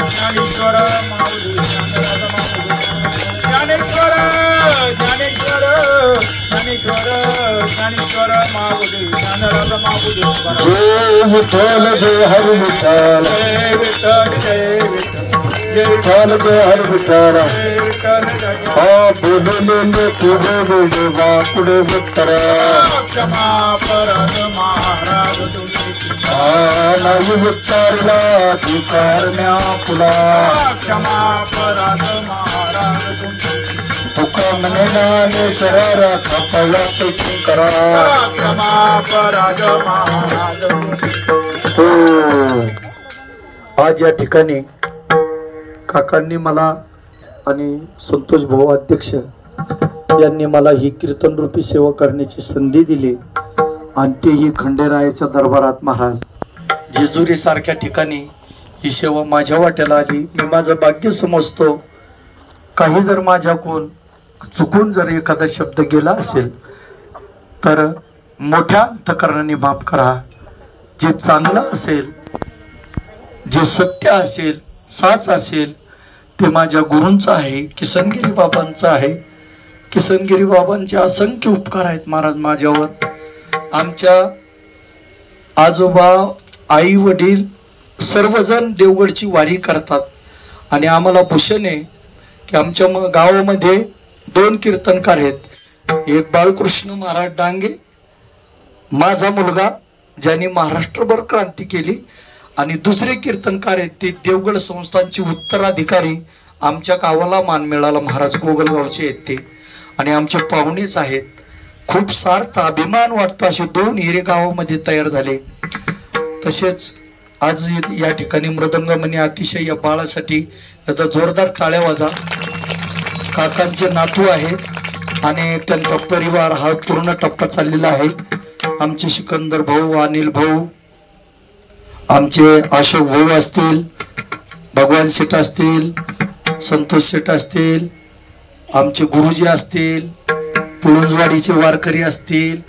Speaker 1: ज्ञानेश्वर माऊली, ज्ञानेश्वर, ज्ञानेश्वर, ज्ञानेश्वर, ज्ञानेश्वर माऊली, ज्ञानराज माऊली. जय विठ्ठल, जय हरी विठ्ठल, जय विठ्ठल, जय विठ्ठल, जय विठ्ठल, जय हरी विठ्ठल. बोलले पुढे बोलवा पुढे उत्तरा, क्षमा परत महाराज नाही उत्तरला स्वीकारण्या फुला, क्षमा परत महाराज तुका मने ज्ञानेश्वरा कपला करा, क्षमा परत महाराज. आज या ठिकाणी काकांनी मला आणि संतोष भाऊ अध्यक्ष यांनी मला ही कीर्तन रूपी सेवा करण्याची संधी दिली, आणि तेही खंडेरायाच्या दरबारात महाराज जेजुरी सारख्या ठिकाणी ही सेवा माझ्या वाट्याला आली. मी माझं भाग्य समजतो. काही जर माझ्याकडून चुकून जर एखादा शब्द गेला असेल तर मोठ्या अंतकरणाने माफ करा. जे चांगलं असेल, जे सत्य असेल, साच असेल, ते माझ्या गुरूंचं आहे, किसनगिरी बाबांचं आहे. किसनगिरी बाबांचे असंख्य उपकार आहेत महाराज माझ्यावर. आमच्या आजोबा, आई वडील सर्वजण देवगडची वारी करतात, आणि आम्हाला भूषण आहे की आमच्या गावामध्ये 2 कीर्तनकार आहेत. एक बाळकृष्ण महाराज डांगे, माझा मुलगा, ज्यांनी महाराष्ट्रभर क्रांती केली, आणि दुसरे कीर्तनकार आहेत ते देवगड संस्थानचे उत्तराधिकारी. आमच्या गावाला मान मिळाला महाराज, गोगलगावचे आहेत ते, आणि आमचे पाहुणेच आहेत. खूप सार्थ अभिमान वाटतो. असे 2 हिरे गावामध्ये तयार झाले. तसेच आज या ठिकाणी मृदंगमणी अतिशय या बाळासाठी त्याचा जोरदार टाळ्या वाजा. काकांचे नातू आहेत आणि त्यांचा परिवार हा पूर्ण टप्पा चाललेला आहे. आमचे सिकंदर भाऊ, अनिल भाऊ, आमचे अशोक भाऊ असतील, भगवान शेठ असतील, संतोष शेठ असतील, आमचे गुरुजी असतील, पुळुंजवाडीचे वारकरी असतील,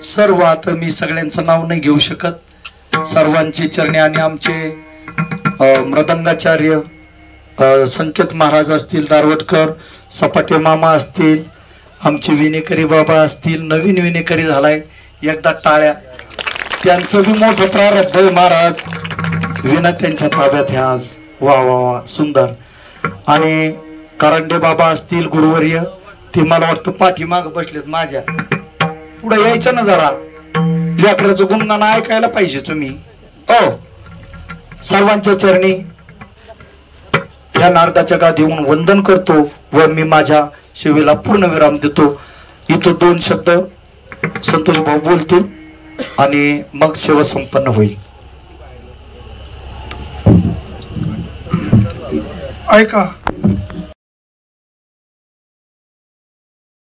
Speaker 1: सर्व. आता मी सगळ्यांचं नाव नाही घेऊ शकत. सर्वांचे चरणी, आणि आमचे मृदंगाचार्य संकेत महाराज असतील, दारवटकर, सपाटे मामा असतील, आमचे विनेकरी बाबा असतील. नवीन विनेकरी झालाय, एकदा टाळ्या. त्यांचं बी मोठं प्रारब्ध आहे महाराज. विना त्यांच्या ताब्यात आहे आज. वा वा वा, सुंदर. आणि कारंडे बाबा असतील, गुरुवर्य, ते मला वाटतं पाठीमाग बसलेत माझ्या. पुढे यायचं ना जरा, लेकराचं गुणगान ऐकायला पाहिजे तुम्ही. हो, सर्वांच्या चरणी या नारदाच्या गादी येऊन वंदन करतो व मी माझ्या सेवेला पूर्ण विराम देतो. इथं 2 शब्द संतोष भाऊ बोलतील आणि मग सेवा संपन्न होईल.
Speaker 3: ऐका.